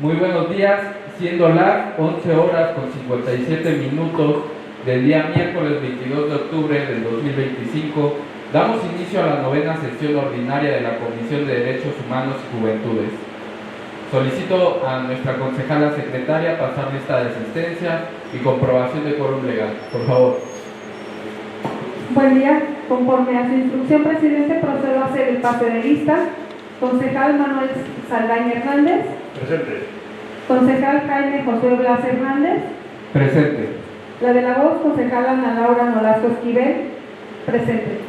Muy buenos días, siendo las 11 horas con 57 minutos del día miércoles 22 de octubre del 2025, damos inicio a la novena sesión ordinaria de la Comisión de Derechos Humanos y Juventudes. Solicito a nuestra concejala secretaria pasar lista de asistencia y comprobación de quórum legal. Por favor. Buen día. Conforme a su instrucción, presidente, procedo a hacer el pase de lista. Concejal Manuel Saldaña Hernández. Presente. Concejal Jaime Josué Blas Hernández. Presente. La de la voz, concejal Ana Laura Nolasco Esquivel. Presente.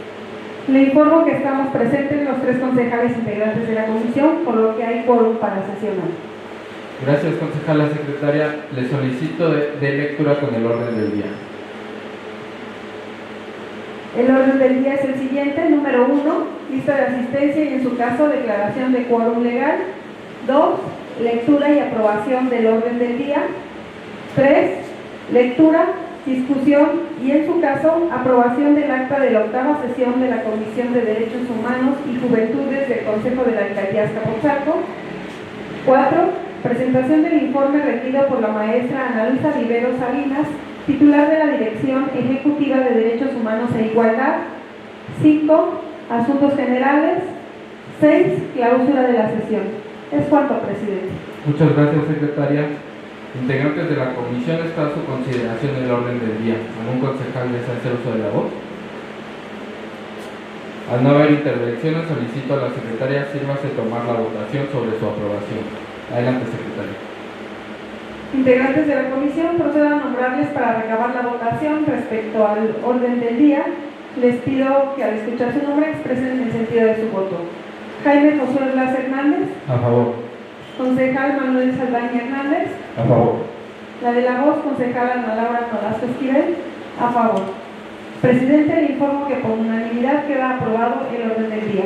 Le informo que estamos presentes los 3 concejales integrantes de la comisión, por lo que hay quórum para sesionar. Gracias, concejala secretaria. Le solicito de lectura con el orden del día. El orden del día es el siguiente. Número 1, lista de asistencia y en su caso declaración de quórum legal. 2, lectura y aprobación del orden del día. 3, lectura, discusión y en su caso aprobación del acta de la 8ª sesión de la Comisión de Derechos Humanos y Juventudes del Consejo de la Alcaldía Azcapotzalco. 4, presentación del informe rendido por la maestra Ana Luisa Rivero Salinas, titular de la Dirección Ejecutiva de Derechos Humanos e Igualdad. 5, asuntos generales. 6, clausura de la sesión. Es cuanto, presidente. Muchas gracias, secretaria. Integrantes de la comisión, está a su consideración el orden del día. ¿Algún concejal desea hacer uso de la voz? Al no haber intervenciones, solicito a la secretaria sírvase tomar la votación sobre su aprobación. Adelante, secretaria. Integrantes de la comisión, procedo a nombrarles para recabar la votación respecto al orden del día. Les pido que al escuchar su nombre expresen el sentido de su voto. Jaime Josué Blas Hernández. A favor. Concejal Manuel Saldaña Hernández. A favor. La de la voz, concejal Ana Laura Nolasco Esquivel. A favor. Presidente, le informo que por unanimidad queda aprobado el orden del día.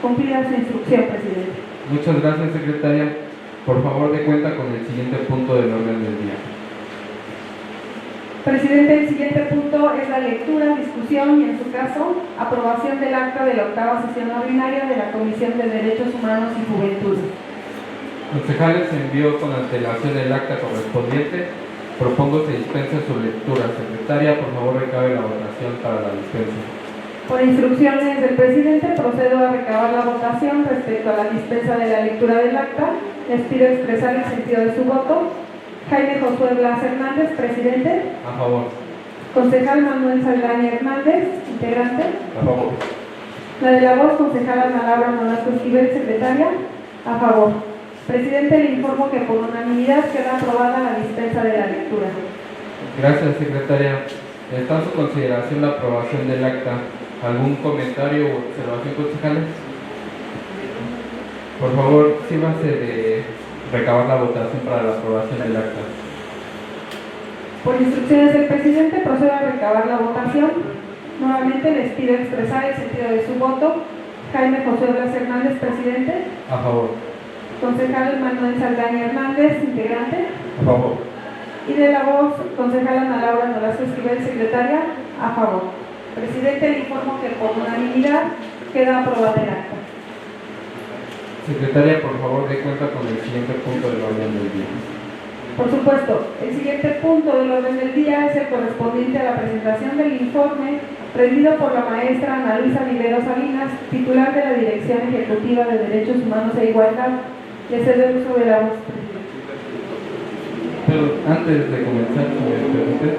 Cumplida su instrucción, presidente. Muchas gracias, secretaria. Por favor, dé cuenta con el siguiente punto del orden del día. Presidente, el siguiente punto es la lectura, discusión y, en su caso, aprobación del acta de la 8ª sesión ordinaria de la Comisión de Derechos Humanos y Juventudes. Concejales, envío con antelación el acta correspondiente. Propongo se dispense su lectura. Secretaria, por favor, recabe la votación para la dispensa. Por instrucciones del presidente, procedo a recabar la votación respecto a la dispensa de la lectura del acta. Les pido expresar el sentido de su voto. Jaime Josué Blas Hernández, presidente. A favor. Concejal Manuel Saldaña Hernández, integrante. A favor. La de la voz, concejal Ana Laura Nolasco Esquivel, secretaria. A favor. Presidente, le informo que por unanimidad queda aprobada la dispensa de la lectura. Gracias, secretaria. Está a su consideración la aprobación del acta. ¿Algún comentario o observación, concejales? Por favor, sírvase de recabar la votación para la aprobación del acta. Por instrucciones del presidente, procedo a recabar la votación. Nuevamente les pido expresar el sentido de su voto. Jaime Josué Blas Hernández, presidente. A favor. Concejal Manuel Saldaña Hernández, integrante. A favor. Y de la voz, concejal Ana Laura Nolasco Esquivel, secretaria. A favor. Presidente, le informo que por unanimidad queda aprobada el acta. Secretaria, por favor, dé cuenta con el siguiente punto del orden del día. Por supuesto, el siguiente punto del orden del día es el correspondiente a la presentación del informe rendido por la maestra Ana Luisa Rivero Salinas, titular de la Dirección Ejecutiva de Derechos Humanos e Igualdad. Le cedo el uso de la voz, presidente. Pero antes de comenzar, si me permite,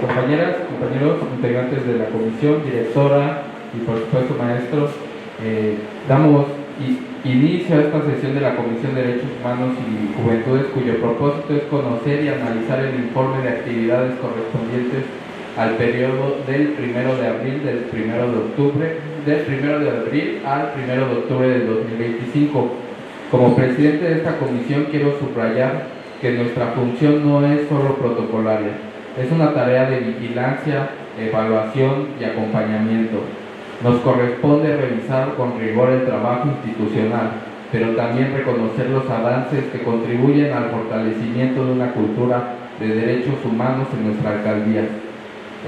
compañeras, compañeros, integrantes de la comisión, directora y por supuesto maestros, damos inicio a esta sesión de la Comisión de Derechos Humanos y Juventudes, cuyo propósito es conocer y analizar el informe de actividades correspondientes al periodo del 1 de abril al 1 de octubre del 2025. Como presidente de esta comisión quiero subrayar que nuestra función no es solo protocolaria, es una tarea de vigilancia, evaluación y acompañamiento. Nos corresponde revisar con rigor el trabajo institucional, pero también reconocer los avances que contribuyen al fortalecimiento de una cultura de derechos humanos en nuestra alcaldía.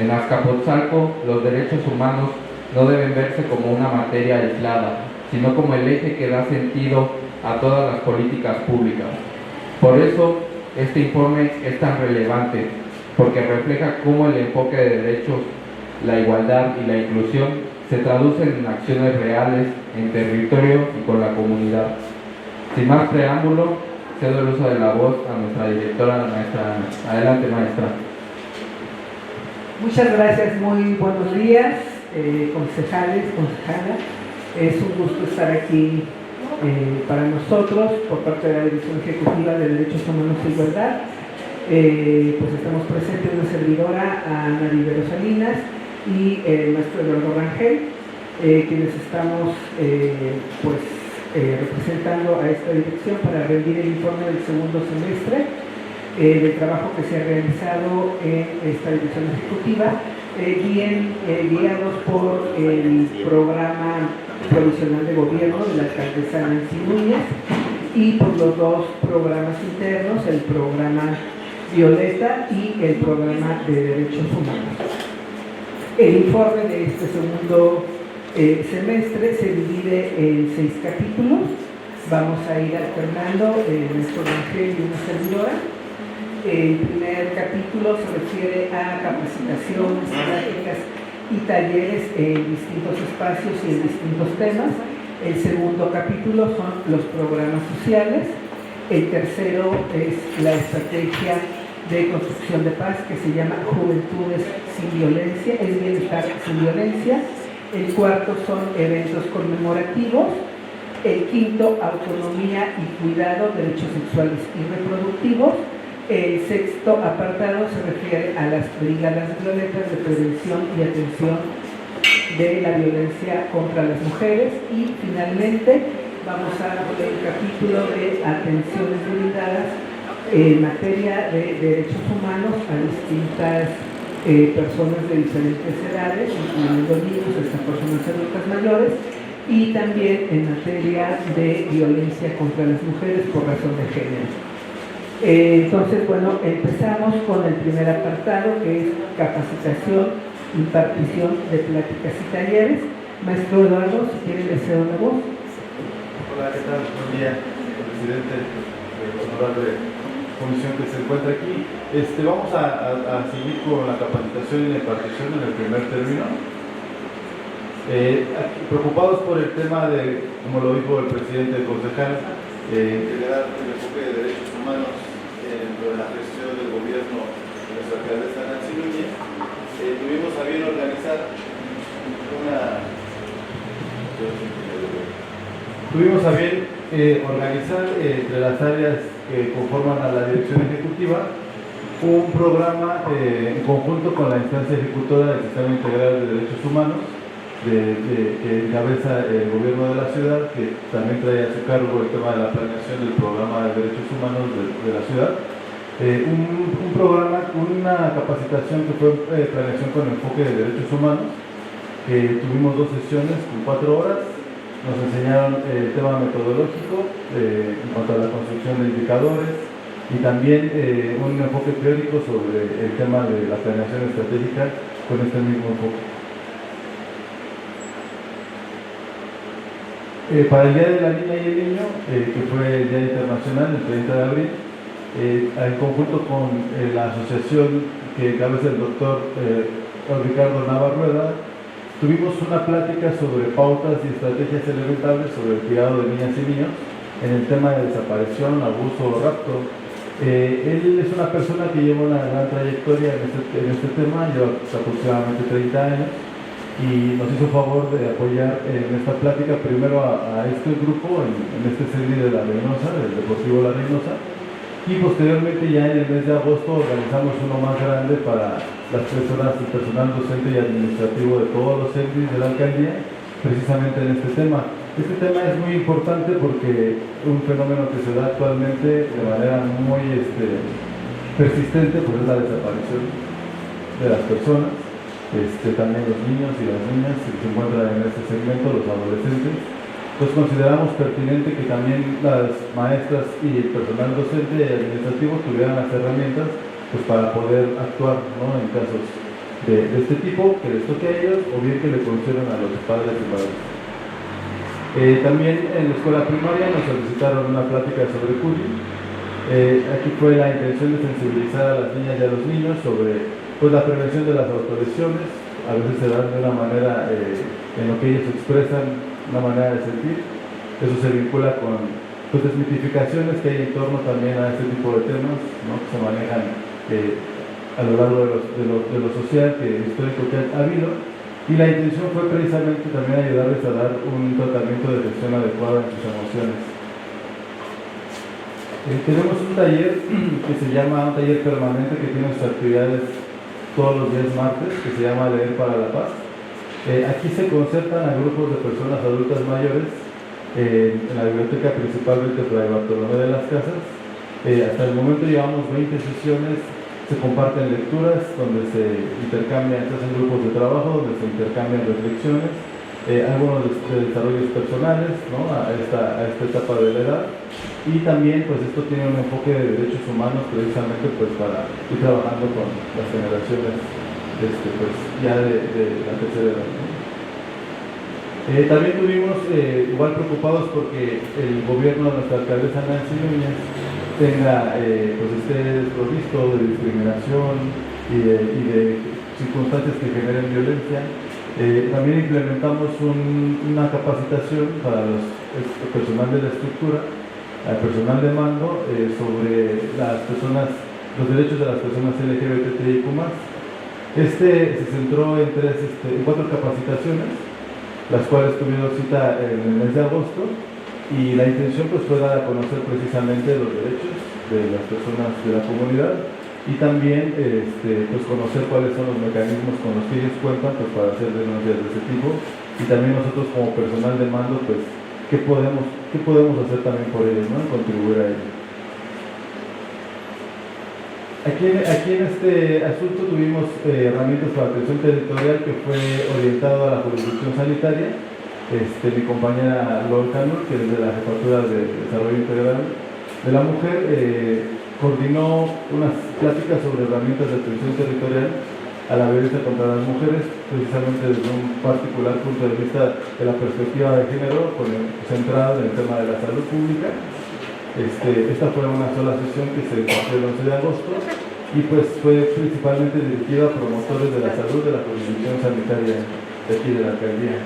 En Azcapotzalco, los derechos humanos no deben verse como una materia aislada, sino como el eje que da sentido a todas las políticas públicas. Por eso, este informe es tan relevante, porque refleja cómo el enfoque de derechos, la igualdad y la inclusión se traducen en acciones reales en territorio y con la comunidad. Sin más preámbulo, cedo el uso de la voz a nuestra directora, la maestra Ana. Adelante, maestra. Muchas gracias, muy buenos días, concejales, concejalas. Es un gusto estar aquí para nosotros por parte de la Dirección Ejecutiva de Derechos Humanos e Igualdad. Pues estamos presentes una servidora, Ana Rivero Salinas, y el maestro Eduardo Rangel, quienes estamos representando a esta dirección para rendir el informe del segundo semestre del trabajo que se ha realizado en esta dirección ejecutiva, guiados por el programa provisional de gobierno de la alcaldesa Nancy Núñez y por los dos programas internos, el programa Violeta y el programa de Derechos Humanos. El informe de este segundo semestre se divide en 6 capítulos. Vamos a ir alternando nuestro Rangel y una servidora. El primer capítulo se refiere a capacitaciones, prácticas y talleres en distintos espacios y en distintos temas. El segundo capítulo son los programas sociales. El tercero es la estrategia de construcción de paz, que se llama Juventudes sin Violencia, es bienestar sin violencia. El cuarto son eventos conmemorativos. El quinto, autonomía y cuidado, derechos sexuales y reproductivos. El sexto apartado se refiere a las brigadas violetas de prevención y atención de la violencia contra las mujeres. Y finalmente vamos a ver el capítulo de atenciones brindadas en materia de derechos humanos a distintas personas de diferentes edades, incluyendo niños hasta personas adultas mayores, y también en materia de violencia contra las mujeres por razón de género. Entonces, bueno, empezamos con el primer apartado, que es capacitación, impartición de pláticas y talleres. Maestro Eduardo, si quiere, le cedo la voz. Hola, ¿qué tal? Buen día, presidente, honorable comisión que se encuentra aquí. Vamos a seguir con la capacitación y la impartición en el primer término. Preocupados por el tema de, como lo dijo el presidente concejal, que le da el enfoque de derechos humanos dentro de la gestión del gobierno de nuestra alcaldesa Nancy Núñez, tuvimos a bien organizar entre las áreas que conforman a la dirección ejecutiva un programa en conjunto con la instancia ejecutora del Sistema Integral de Derechos Humanos que encabeza el gobierno de la ciudad, que también trae a su cargo el tema de la planeación del programa de derechos humanos de la ciudad. Un programa, una capacitación que fue planeación con enfoque de derechos humanos, que tuvimos 2 sesiones con 4 horas. Nos enseñaron el tema metodológico en cuanto a la construcción de indicadores y también un enfoque teórico sobre el tema de la planeación estratégica con este mismo enfoque. Para el Día de la Niña y el Niño, que fue el Día Internacional, el 30 de abril, en conjunto con la asociación que encabeza el doctor Ricardo Navarrueda, tuvimos una plática sobre pautas y estrategias elementales sobre el cuidado de niñas y niños en el tema de desaparición, abuso o rapto. Él es una persona que lleva una gran trayectoria en este tema, lleva aproximadamente 30 años, y nos hizo favor de apoyar en esta plática primero a este grupo en este CEDI de La Reynosa, del Deportivo La Reynosa, y posteriormente ya en el mes de agosto organizamos uno más grande para las personas, el personal docente y administrativo de todos los CEDIs de la alcaldía, precisamente en este tema. Este tema es muy importante porque es un fenómeno que se da actualmente de manera muy persistente, pues es la desaparición de las personas. También los niños y las niñas que se encuentran en este segmento, los adolescentes. Pues consideramos pertinente que también las maestras y el personal docente y administrativo tuvieran las herramientas pues para poder actuar, ¿no?, en casos de este tipo que les toque a ellos o bien que le concedan a los padres y madres. También en la escuela primaria nos solicitaron una plática sobre bullying. Aquí fue la intención de sensibilizar a las niñas y a los niños sobre pues, la prevención de las autolesiones. A veces se dan de una manera en lo que ellos expresan, una manera de sentir. Eso se vincula con pues, desmitificaciones que hay en torno también a este tipo de temas, ¿no? Que se manejan a lo largo de lo social, histórico que ha habido. Y la intención fue precisamente también ayudarles a dar un tratamiento de gestión adecuado en sus emociones. Tenemos un taller que se llama un taller permanente que tiene sus actividades todos los días martes, que se llama Leer para la Paz. Aquí se concertan a grupos de personas adultas mayores en la biblioteca principalmente Fray Bartolomé de las Casas. Hasta el momento llevamos 20 sesiones. Se comparten lecturas donde se intercambian, se hacen grupos de trabajo donde se intercambian reflexiones, algunos de desarrollos personales, ¿no? a esta etapa de la edad, y también pues esto tiene un enfoque de derechos humanos precisamente pues para ir trabajando con las generaciones pues ya de la tercera edad, ¿no? También tuvimos igual preocupados porque el gobierno de nuestra alcaldesa Nancy Núñez tenga pues esté desprovisto de discriminación y de circunstancias que generen violencia. También implementamos una capacitación para el personal de la estructura, al personal de mando, sobre los derechos de las personas LGBTIQ+. Se centró en 4 capacitaciones, las cuales tuvieron cita en el mes de agosto, y la intención pues fue dar a conocer precisamente los derechos de las personas de la comunidad y también pues conocer cuáles son los mecanismos con los que ellos cuentan pues para hacer denuncias de ese tipo, y también nosotros como personal de mando pues qué podemos hacer también por ellos, ¿no? Contribuir a ello. Aquí en este asunto tuvimos herramientas para atención territorial que fue orientado a la jurisdicción sanitaria. Mi compañera Lorca Nur, que es de la Jefatura de Desarrollo Integral de la Mujer, coordinó unas pláticas sobre herramientas de atención territorial a la violencia contra las mujeres, precisamente desde un particular punto de vista de la perspectiva de género, centrada en el tema de la salud pública. Esta fue una sola sesión que se impartió el 11 de agosto y pues fue principalmente dirigida a promotores de la salud de la jurisdicción sanitaria de aquí de la alcaldía.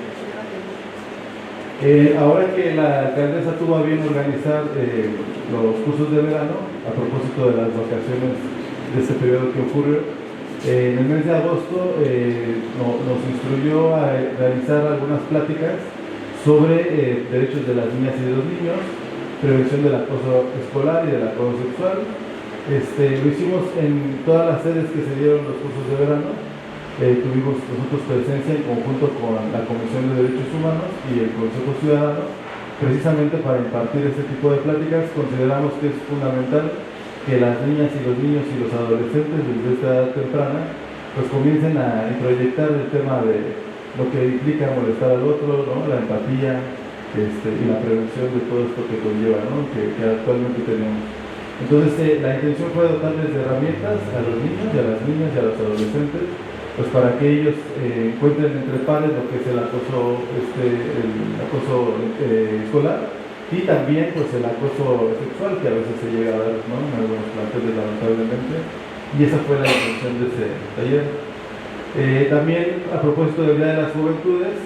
Ahora que la alcaldesa tuvo a bien organizar los cursos de verano, a propósito de las vacaciones de este periodo que ocurrió, en el mes de agosto nos instruyó a realizar algunas pláticas sobre derechos de las niñas y de los niños, prevención del acoso escolar y del acoso sexual. Lo hicimos en todas las sedes que se dieron los cursos de verano. Tuvimos nosotros presencia en conjunto con la Comisión de Derechos Humanos y el Consejo Ciudadano, precisamente para impartir este tipo de pláticas. Consideramos que es fundamental que las niñas y los niños y los adolescentes desde esta edad temprana pues comiencen a introyectar el tema de lo que implica molestar al otro, ¿no? La empatía y la prevención de todo esto que conlleva, ¿no? que actualmente tenemos. Entonces la intención fue dotarles de herramientas a los niños y a las niñas y a los adolescentes pues para que ellos encuentren entre pares lo que es el acoso escolar y también pues el acoso sexual que a veces se llega a dar, ¿no? En algunos planteles lamentablemente, y esa fue la intención de ese taller. También a propósito del Día de las Juventudes,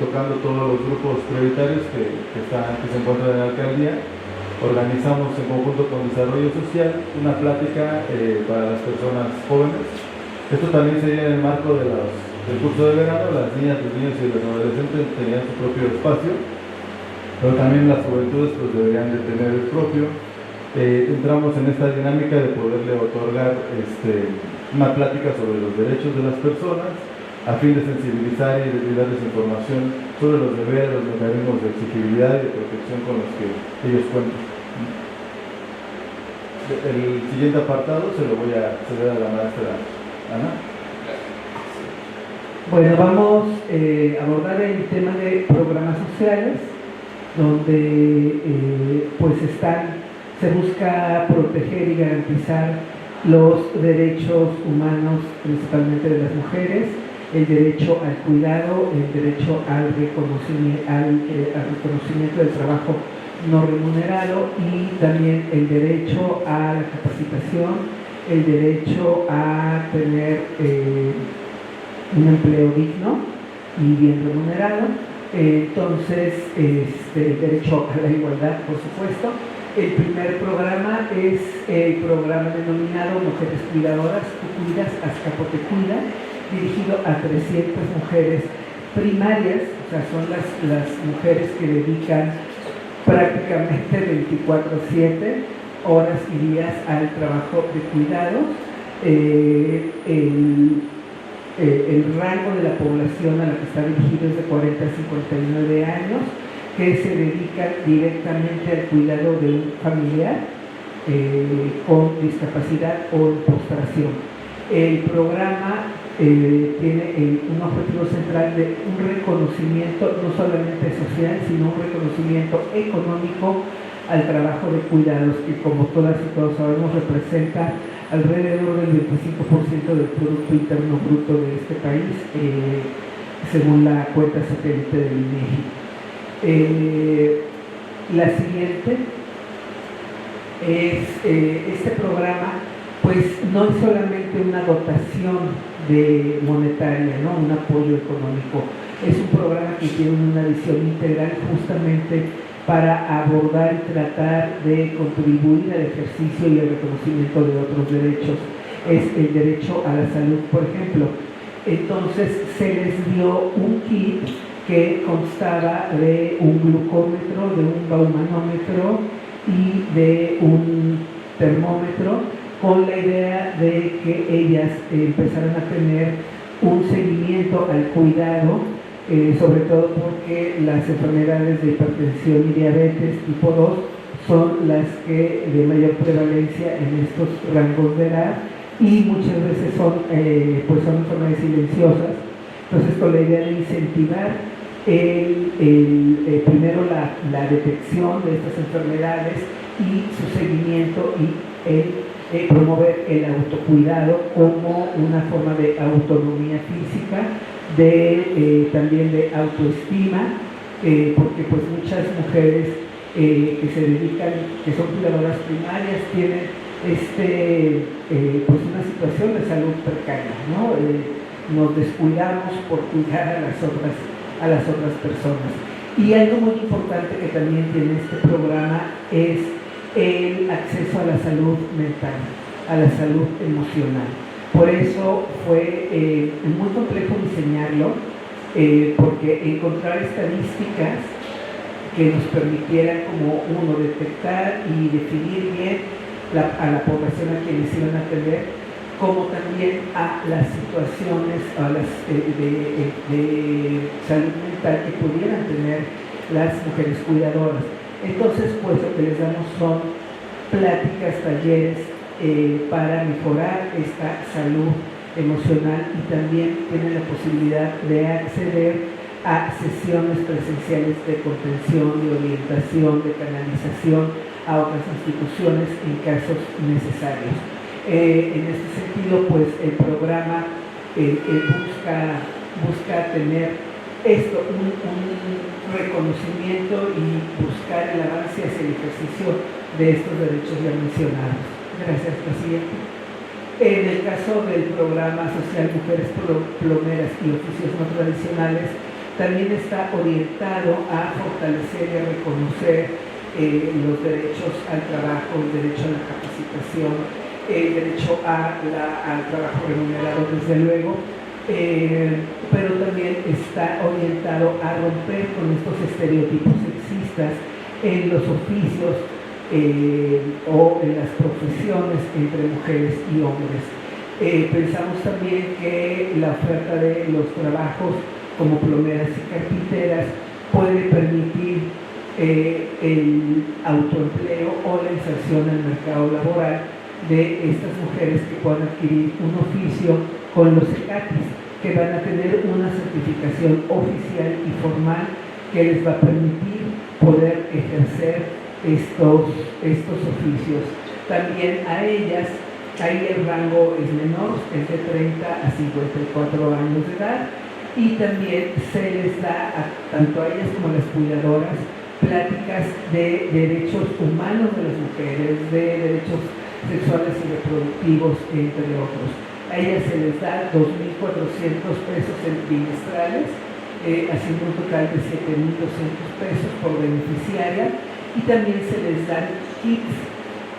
tocando todos los grupos prioritarios que se encuentran en la alcaldía, organizamos en conjunto con Desarrollo Social una plática para las personas jóvenes. Esto también sería en el marco del curso de verano. Las niñas, los niños y los adolescentes tenían su propio espacio, pero también las juventudes pues deberían de tener el propio. Entramos en esta dinámica de poderle otorgar una plática sobre los derechos de las personas a fin de sensibilizar y de darles información sobre los deberes, los mecanismos de exigibilidad y de protección con los que ellos cuentan. El siguiente apartado se lo voy a ceder a la maestra Ana. Bueno, vamos a abordar el tema de programas sociales, donde se busca proteger y garantizar los derechos humanos, principalmente de las mujeres, el derecho al cuidado, el derecho al reconocimiento del trabajo no remunerado y también el derecho a la capacitación, el derecho a tener un empleo digno y bien remunerado. Entonces, el derecho a la igualdad, por supuesto. El primer programa es el programa denominado Mujeres Cuidadoras, Tú Cuidas, Azcapo te Cuida, dirigido a 300 mujeres primarias, o sea, son las mujeres que dedican prácticamente 24/7 horas y días al trabajo de cuidados. El rango de la población a la que está dirigido es de 40 a 59 años, que se dedican directamente al cuidado de un familiar con discapacidad o en postración. El programa tiene un objetivo central de un reconocimiento no solamente social, sino un reconocimiento económico al trabajo de cuidados, que como todas y todos sabemos representa alrededor del 25% del Producto Interno Bruto de este país, según la cuenta satélite del INEGI. La siguiente es este programa, pues no es solamente una dotación monetaria, ¿no? Un apoyo económico, es un programa que tiene una visión integral justamente para abordar y tratar de contribuir al ejercicio y al reconocimiento de otros derechos. Es el derecho a la salud, por ejemplo. Entonces se les dio un kit que constaba de un glucómetro, de un baumanómetro y de un termómetro, con la idea de que ellas empezaran a tener un seguimiento al cuidado, sobre todo porque las enfermedades de hipertensión y diabetes tipo 2 son las que de mayor prevalencia en estos rangos de edad y muchas veces son enfermedades silenciosas. Entonces, con la idea de incentivar primero la detección de estas enfermedades y su seguimiento y promover el autocuidado como una forma de autonomía física, también de autoestima, porque pues muchas mujeres que se dedican, que son cuidadoras primarias, tienen pues una situación de salud precaria, ¿no? Nos descuidamos por cuidar a las otras personas. Y algo muy importante que también tiene este programa es el acceso a la salud mental, a la salud emocional. Por eso fue muy complejo diseñarlo, porque encontrar estadísticas que nos permitieran como uno detectar y definir bien a la población a quienes iban a atender, como también a las situaciones de salud mental que pudieran tener las mujeres cuidadoras. Entonces, pues lo que les damos son pláticas, talleres para mejorar esta salud emocional, y también tienen la posibilidad de acceder a sesiones presenciales de contención, de orientación, de canalización a otras instituciones en casos necesarios. En este sentido, pues el programa busca tener un reconocimiento y buscar el avance hacia el ejercicio de estos derechos ya mencionados. Gracias, presidente. En el caso del programa social Mujeres Plomeras y Oficios No Tradicionales, también está orientado a fortalecer y a reconocer los derechos al trabajo, el derecho a la capacitación, el derecho al trabajo remunerado, desde luego, pero también está orientado a romper con estos estereotipos sexistas en los oficios o en las profesiones entre mujeres y hombres. Pensamos también que la oferta de los trabajos como plomeras y carpinteras puede permitir el autoempleo o la inserción en el mercado laboral de estas mujeres que puedan adquirir un oficio con los ECATIS, que van a tener una certificación oficial y formal que les va a permitir poder ejercer estos oficios. También a ellas Ahí el rango es menor, es de 30 a 54 años de edad, y también se les da tanto a ellas como a las cuidadoras pláticas de derechos humanos de las mujeres, de derechos sexuales y reproductivos, entre otros. A ellas se les da 2.400 pesos bimestrales, haciendo un total de 7.200 pesos por beneficiaria, y también se les dan kits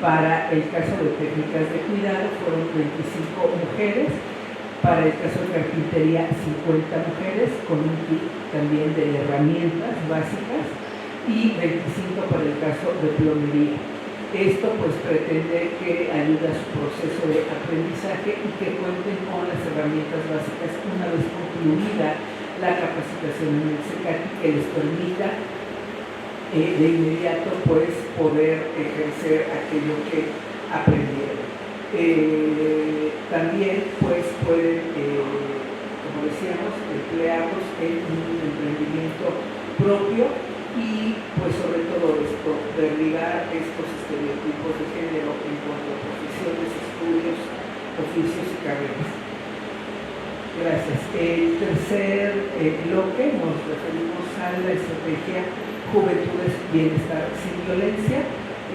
para el caso de técnicas de cuidado, fueron 25 mujeres, para el caso de carpintería 50 mujeres, con un kit también de herramientas básicas, y 25 para el caso de plomería. Esto pues pretende que ayude a su proceso de aprendizaje y que cuenten con las herramientas básicas una vez concluida la capacitación en el CECATI, que les permita de inmediato pues poder ejercer aquello que aprendieron. También pues pueden, como decíamos, emplearlos en un emprendimiento propio y pues sobre todo esto, derribar estos estereotipos de género en cuanto a profesiones, estudios, oficios y carreras. Gracias. El tercer bloque nos referimos a la estrategia Juventudes Bienestar sin Violencia.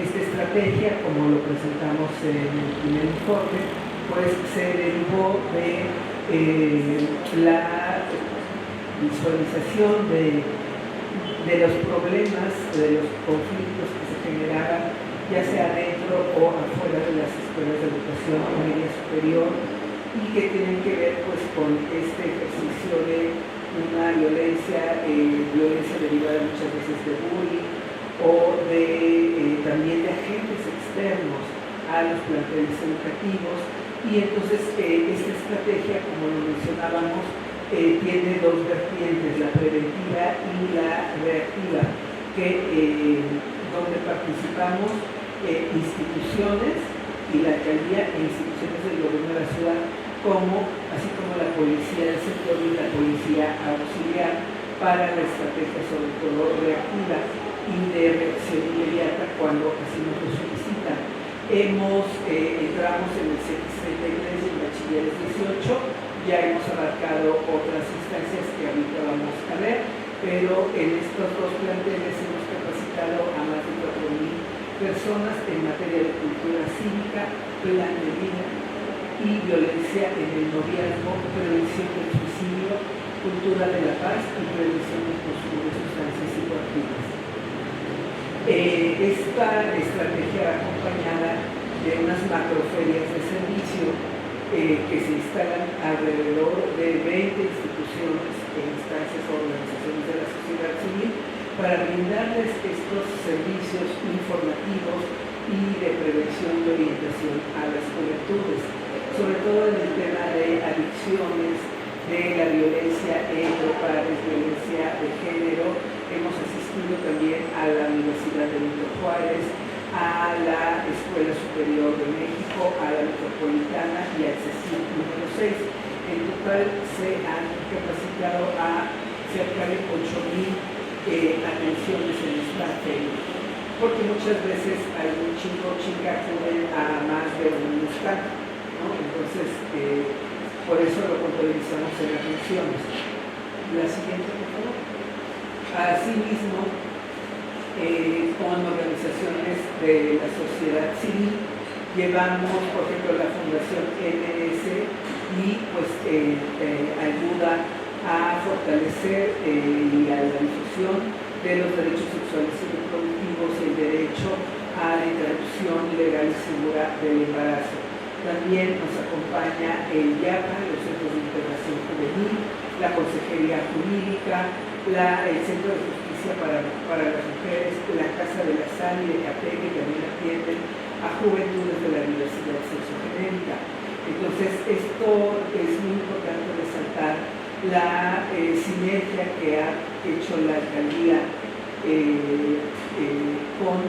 Esta estrategia, como lo presentamos en el primer informe, pues se derivó de la visualización de los problemas, de los conflictos que se generaban, ya sea dentro o afuera de las escuelas de educación media superior, y que tienen que ver pues con este ejercicio de una violencia derivada muchas veces de bullying o de también de agentes externos a los planteles educativos. Y entonces esta estrategia, como lo mencionábamos, tiene dos vertientes, la preventiva y la reactiva, donde participamos instituciones y la alcaldía e instituciones del gobierno de la ciudad, así como la policía del sector y la policía auxiliar, para la estrategia sobre todo reactiva y de reacción inmediata cuando así nos lo solicitan. Entramos en el CX33 y en Bachilleres 18, ya hemos abarcado otras instancias que ahorita vamos a ver, pero en estos dos planteles hemos capacitado a más de 4.000 personas en materia de cultura cívica, plan de vida y violencia en el noviazgo, prevención del suicidio, cultura de la paz y prevención del consumo de sustancias psicoactivas. Esta estrategia va acompañada de unas macroferias de servicio que se instalan alrededor de 20 instituciones e instancias o organizaciones de la sociedad civil para brindarles estos servicios informativos y de prevención y orientación a las juventudes, sobre todo en el tema de adicciones, de la violencia entre pares, violencia de género. Hemos asistido también a la Universidad de Benito Juárez, a la Escuela Superior de México, a la Metropolitana y al CECIT número 6. En total se han capacitado a cerca de 8.000 atenciones en esta feria, porque muchas veces algún chico o chica acuden a más de un stand, ¿no? Entonces, por eso lo contabilizamos en atenciones. La siguiente, por favor. Asimismo, con organizaciones de la sociedad civil, llevamos, por ejemplo, la Fundación MS y pues ayuda a fortalecer y a la difusión de los derechos sexuales y reproductivos y el derecho a la interrupción legal y segura del embarazo. También nos acompaña el IAPA, los Centros de Integración Juvenil, la Consejería Jurídica, el Centro de Justicia para las Mujeres, la Casa de la Sal y de Capé, que también atienden a juventudes de la diversidad sexogenérica. Entonces, esto es muy importante resaltar la sinergia que ha hecho la alcaldía con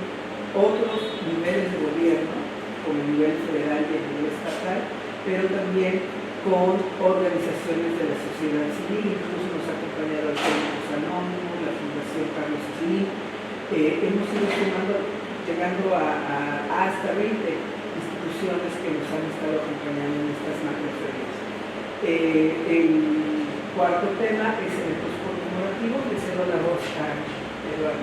otros niveles de gobierno, como el nivel federal y el nivel estatal, pero también con organizaciones de la sociedad civil. Incluso nos ha acompañado Alcohólicos Anónimos, la Fundación Carlos Slim. Hemos ido llegando a hasta 20 instituciones instituciones que nos han estado acompañando en estas macroferias. El cuarto tema es eventos conmemorativos. Le cedo la voz a Eduardo.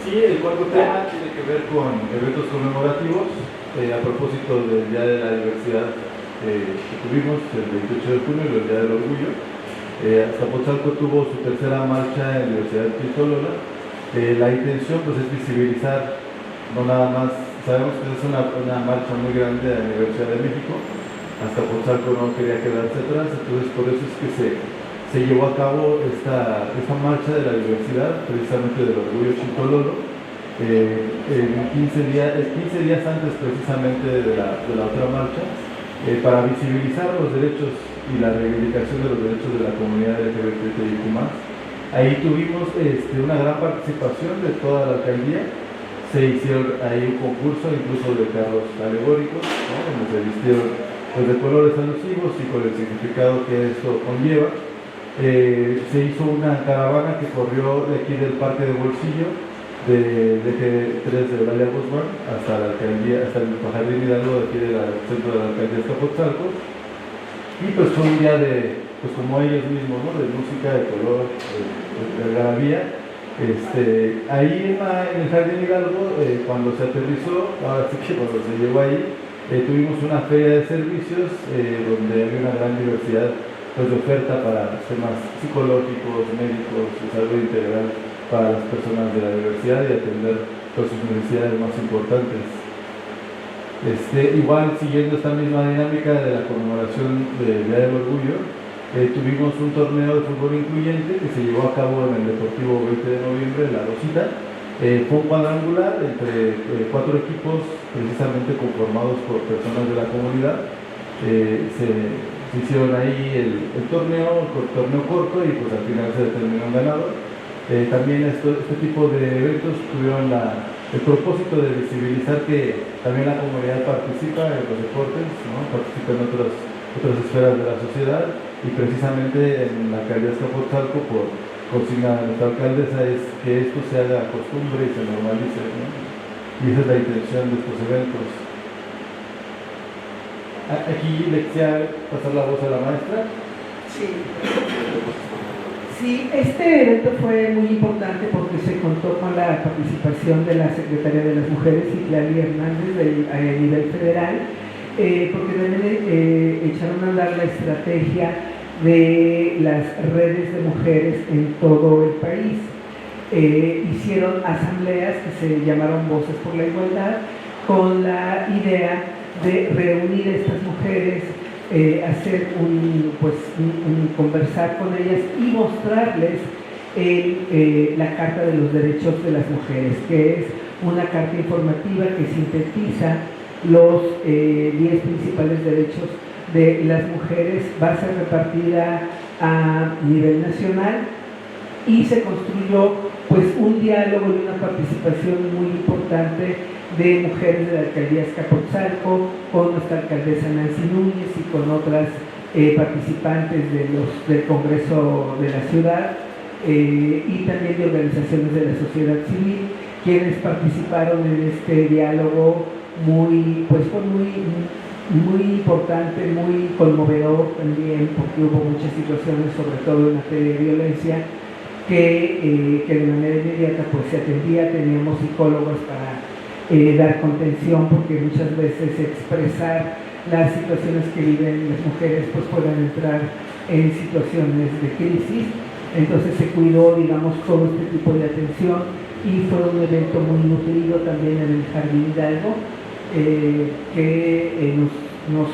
Sí, el cuarto tema tiene que ver con eventos conmemorativos. A propósito del Día de la Diversidad que tuvimos el 28 de junio, el Día del Orgullo, Azcapotzalco tuvo su tercera marcha en la Universidad de Quintolola. La intención pues es visibilizar, no nada más, sabemos que es una marcha muy grande a la Universidad de México. Azcapotzalco no quería quedarse atrás, entonces por eso es que se llevó a cabo esta marcha de la diversidad, precisamente del Orgullo Chintololo, en 15 días antes precisamente de la otra marcha, para visibilizar los derechos y la reivindicación de los derechos de la comunidad LGBTIQ+. Ahí tuvimos una gran participación de toda la alcaldía. Se hicieron ahí un concurso incluso de carros alegóricos, ¿no?, donde se vistieron pues, de colores alusivos y con el significado que esto conlleva. Se hizo una caravana que corrió de aquí del Parque de Bolsillo, de Eje 3 de Eulalia Guzmán, hasta la alcaldía, hasta el Jardín Hidalgo de aquí del centro de la alcaldía de Azcapotzalco. Y pues fue un día de, pues como ellos mismos, ¿no?, de música, de color, de algarabía. Ahí en el Jardín Hidalgo, cuando se aterrizó, ahora sí que cuando se llegó ahí, tuvimos una feria de servicios donde había una gran diversidad pues, de oferta para temas psicológicos, médicos, de salud integral para las personas de la diversidad y atender pues, sus necesidades más importantes. Igual, siguiendo esta misma dinámica de la conmemoración del Día del Orgullo, tuvimos un torneo de fútbol incluyente que se llevó a cabo en el Deportivo 20 de noviembre, La Rosita. Fue un cuadrangular entre 4 equipos precisamente conformados por personas de la comunidad. Se hicieron ahí el torneo corto y pues al final se determinó un ganador. También este tipo de eventos tuvieron el propósito de visibilizar que también la comunidad participa en los deportes, ¿no?, participa en otras esferas de la sociedad, y precisamente en la alcaldía de Azcapotzalco, por consigna de nuestra alcaldesa, es que esto se haga costumbre y se normalice, ¿no? Y esa es la intención de estos eventos. Aquí le quisiera pasar la voz a la maestra. Sí, este evento fue muy importante porque se contó con la participación de la Secretaría de las Mujeres, Citlali Hernández, a nivel federal, porque también echaron a andar la estrategia de las redes de mujeres en todo el país. Hicieron asambleas que se llamaron Voces por la Igualdad, con la idea de reunir a estas mujeres, hacer conversar con ellas y mostrarles la Carta de los Derechos de las Mujeres, que es una carta informativa que sintetiza los 10 principales derechos de las mujeres. Va a ser repartida a nivel nacional y se construyó pues un diálogo y una participación muy importante de mujeres de la alcaldía de Azcapotzalco, con nuestra alcaldesa Nancy Núñez y con otras participantes del Congreso de la ciudad, y también de organizaciones de la sociedad civil, quienes participaron en este diálogo fue muy importante, muy conmovedor también, porque hubo muchas situaciones, sobre todo en materia de violencia, que de manera inmediata pues se atendía. Teníamos psicólogos para dar contención, porque muchas veces expresar las situaciones que viven las mujeres pues puedan entrar en situaciones de crisis. Entonces se cuidó, digamos, todo este tipo de atención, y fue un evento muy nutrido también en el Jardín Hidalgo, que nos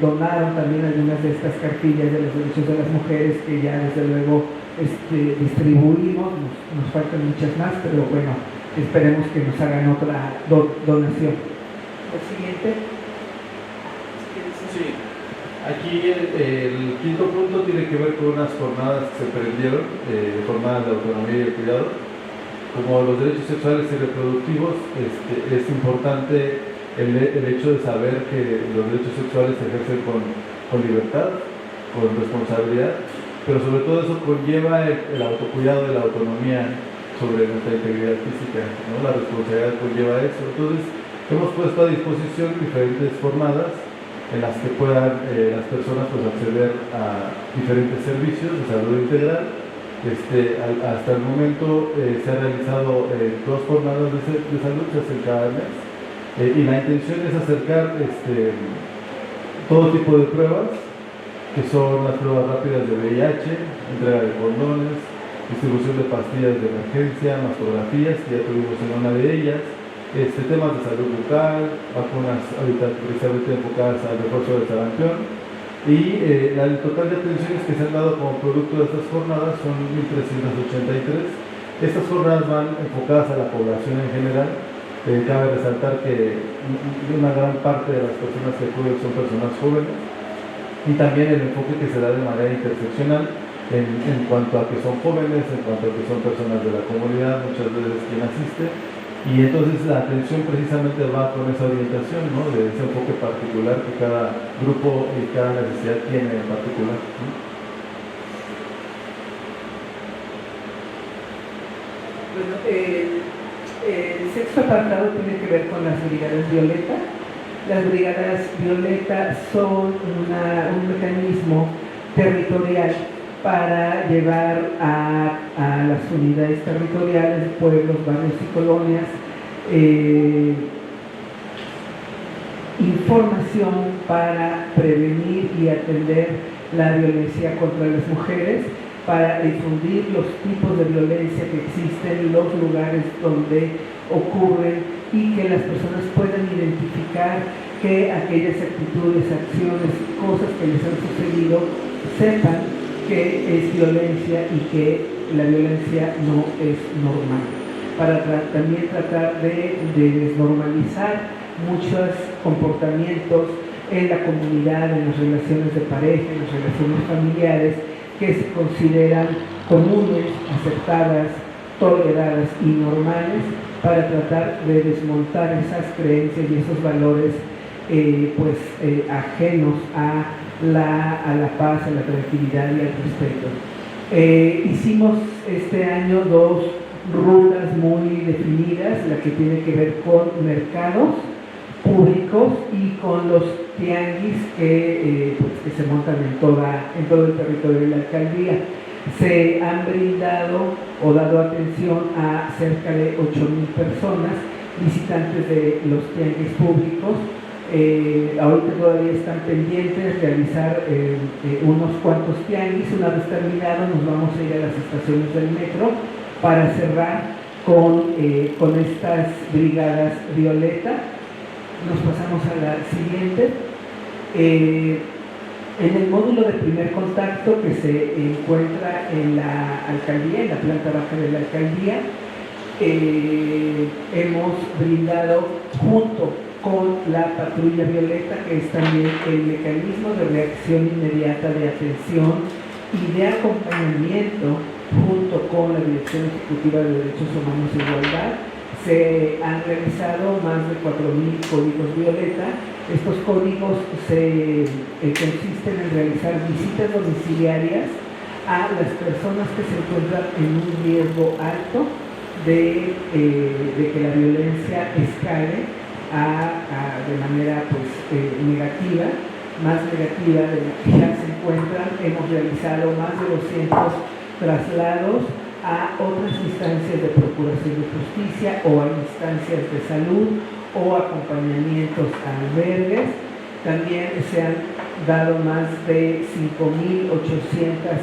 donaron también algunas de estas cartillas de los derechos de las mujeres, que ya desde luego distribuimos. Nos faltan muchas más, pero bueno, esperemos que nos hagan otra donación. El siguiente. Sí, aquí el quinto punto tiene que ver con unas jornadas que se prendieron, jornadas de autonomía y el cuidado. Como los derechos sexuales y reproductivos, es importante el hecho de saber que los derechos sexuales se ejercen con libertad, con responsabilidad, pero sobre todo eso conlleva el autocuidado de la autonomía sobre nuestra integridad física, ¿no? La responsabilidad conlleva eso. Entonces, Hemos puesto a disposición diferentes jornadas en las que puedan las personas pues, acceder a diferentes servicios de salud integral. Hasta el momento se ha realizado 2 jornadas de salud, se hacen cada mes, y la intención es acercar todo tipo de pruebas, que son las pruebas rápidas de VIH, entrega de condones, distribución de pastillas de emergencia, mastografías, que ya tuvimos en una de ellas, temas de salud bucal, vacunas ahorita precisamente enfocadas al refuerzo del sarampión, y el total de atenciones que se han dado como producto de estas jornadas son 1.383. Estas jornadas van enfocadas a la población en general. Cabe resaltar que una gran parte de las personas que acuden son personas jóvenes, y también el enfoque que se da de manera interseccional en cuanto a que son jóvenes, en cuanto a que son personas de la comunidad, muchas veces quien asiste, y entonces la atención precisamente va con esa orientación, ¿no? De ese enfoque particular que cada grupo y cada necesidad tiene en particular, ¿no? Bueno, el sexto apartado tiene que ver con las brigadas violeta. Las brigadas violeta son un mecanismo territorial para llevar a las unidades territoriales, pueblos, barrios y colonias información para prevenir y atender la violencia contra las mujeres, para difundir los tipos de violencia que existen, los lugares donde ocurren, y que las personas puedan identificar que aquellas actitudes, acciones, cosas que les han sucedido, sepan que es violencia y que la violencia no es normal. Para también tratar de desnormalizar muchos comportamientos en la comunidad, en las relaciones de pareja, en las relaciones familiares, que se consideran comunes, aceptadas, toleradas y normales, para tratar de desmontar esas creencias y esos valores ajenos a la paz, a la tranquilidad y al respeto. Hicimos este año 2 rutas muy definidas, la que tiene que ver con mercados públicos y con los tianguis que se montan en todo el territorio de la alcaldía. Se han brindado o dado atención a cerca de 8,000 personas, visitantes de los tianguis públicos. Ahorita todavía están pendientes de realizar unos cuantos tianguis. Una vez terminado, nos vamos a ir a las estaciones del metro para cerrar con estas brigadas violeta. Nos pasamos a la siguiente. En el módulo de primer contacto que se encuentra en la alcaldía, en la planta baja de la alcaldía, hemos brindado junto con la patrulla violeta, que es también el mecanismo de reacción inmediata de atención y de acompañamiento, junto con la Dirección Ejecutiva de Derechos Humanos e Igualdad. Se han realizado más de 4,000 códigos violeta. Estos códigos consisten en realizar visitas domiciliarias a las personas que se encuentran en un riesgo alto de que la violencia escale de manera negativa, más negativa de la que ya se encuentran. Hemos realizado más de 200 traslados a otras instancias de procuración de justicia o a instancias de salud o acompañamientos a albergues. También se han dado más de 5,800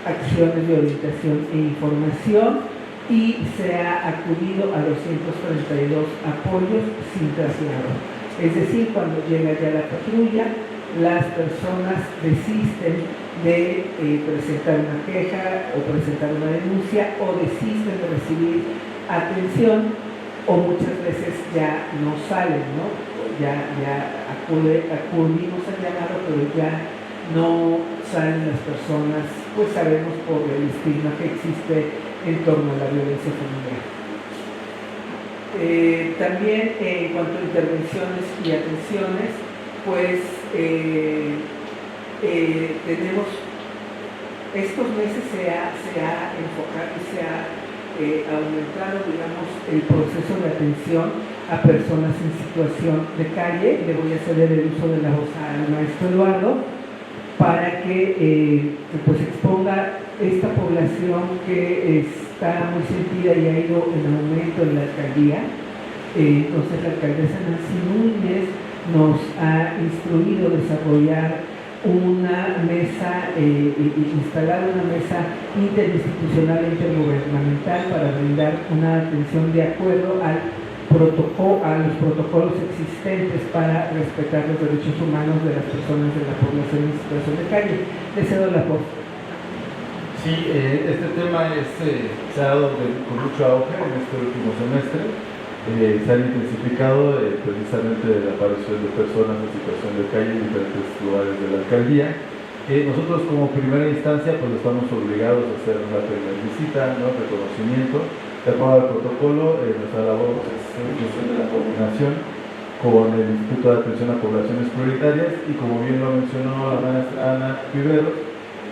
acciones de orientación e información, y se ha acudido a 232 apoyos sin traslado. Es decir, cuando llega ya la patrulla, las personas desisten de presentar una queja o presentar una denuncia, o desisten de recibir atención, o muchas veces ya no salen, ¿no? Ya acudimos al llamado, pero ya no salen las personas, pues sabemos por el estigma que existe en torno a la violencia familiar. También en cuanto a intervenciones y atenciones, pues tenemos, estos meses se ha enfocado y se ha aumentado, digamos, el proceso de atención a personas en situación de calle. Le voy a ceder el uso de la voz al maestro Eduardo para que pues exponga esta población que está muy sentida y ha ido en aumento en la alcaldía. Entonces la alcaldesa Nancy Núñez nos ha instruido desarrollar una mesa, instalar una mesa interinstitucional e intergubernamental para brindar una atención de acuerdo a los protocolos existentes para respetar los derechos humanos de las personas de la población en situación de calle. Le cedo la voz. Sí, este tema se ha dado con mucho auge en este último semestre. Se han intensificado precisamente la aparición de personas en situación de calle en diferentes lugares de la alcaldía. Nosotros como primera instancia pues estamos obligados a hacer una primera visita, ¿no? Reconocimiento, de acuerdo al protocolo. Nuestra labor es en función de la coordinación con el Instituto de Atención a Poblaciones Prioritarias y, como bien lo mencionó la maestra Ana Riveros,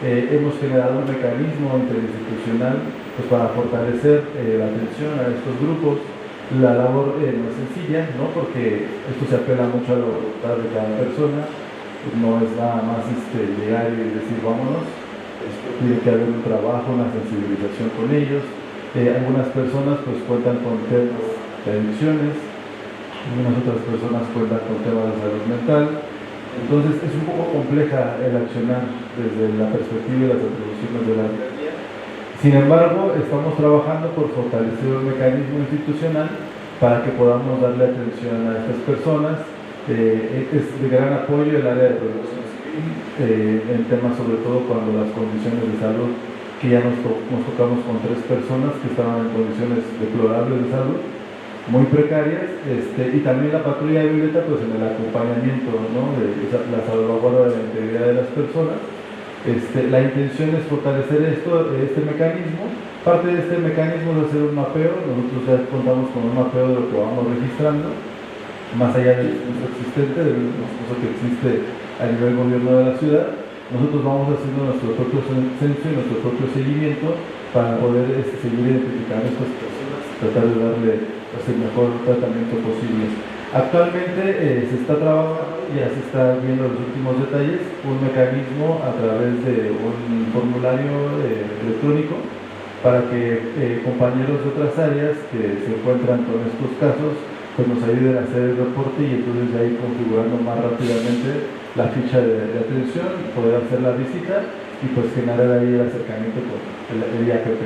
hemos generado un mecanismo interinstitucional pues, para fortalecer la atención a estos grupos. La labor no es sencilla, ¿no? Porque esto se apela mucho a la voluntad de cada persona, pues no es nada más llegar y decir vámonos. Tiene que haber un trabajo, una sensibilización con ellos. Algunas personas pues cuentan con temas de adicciones, algunas otras personas cuentan con temas de salud mental. Entonces es un poco compleja el accionar desde la perspectiva y las atribuciones de la alcaldía. Sin embargo, estamos trabajando por fortalecer un mecanismo institucional para que podamos darle atención a estas personas. Es de gran apoyo el área de protección civil en temas sobre todo cuando las condiciones de salud, que ya nos tocamos con 3 personas que estaban en condiciones deplorables de salud, muy precarias, y también la patrulla de Violeta pues en el acompañamiento, ¿no? De la salvaguarda de la integridad de las personas. La intención es fortalecer este mecanismo. Parte de este mecanismo es hacer un mapeo. Nosotros ya contamos con un mapeo de lo que vamos registrando, más allá del discurso existente, del discurso que existe a nivel gobierno de la ciudad. Nosotros vamos haciendo nuestro propio censo y nuestro propio seguimiento para poder seguir identificando a estas personas, tratar de darle el mejor tratamiento posible. Actualmente se está trabajando, ya se está viendo los últimos detalles, un mecanismo a través de un formulario electrónico para que compañeros de otras áreas que se encuentran con estos casos pues nos ayuden a hacer el reporte y entonces ya ir configurando más rápidamente la ficha de atención, poder hacer la visita y pues generar ahí el acercamiento con el IAPP.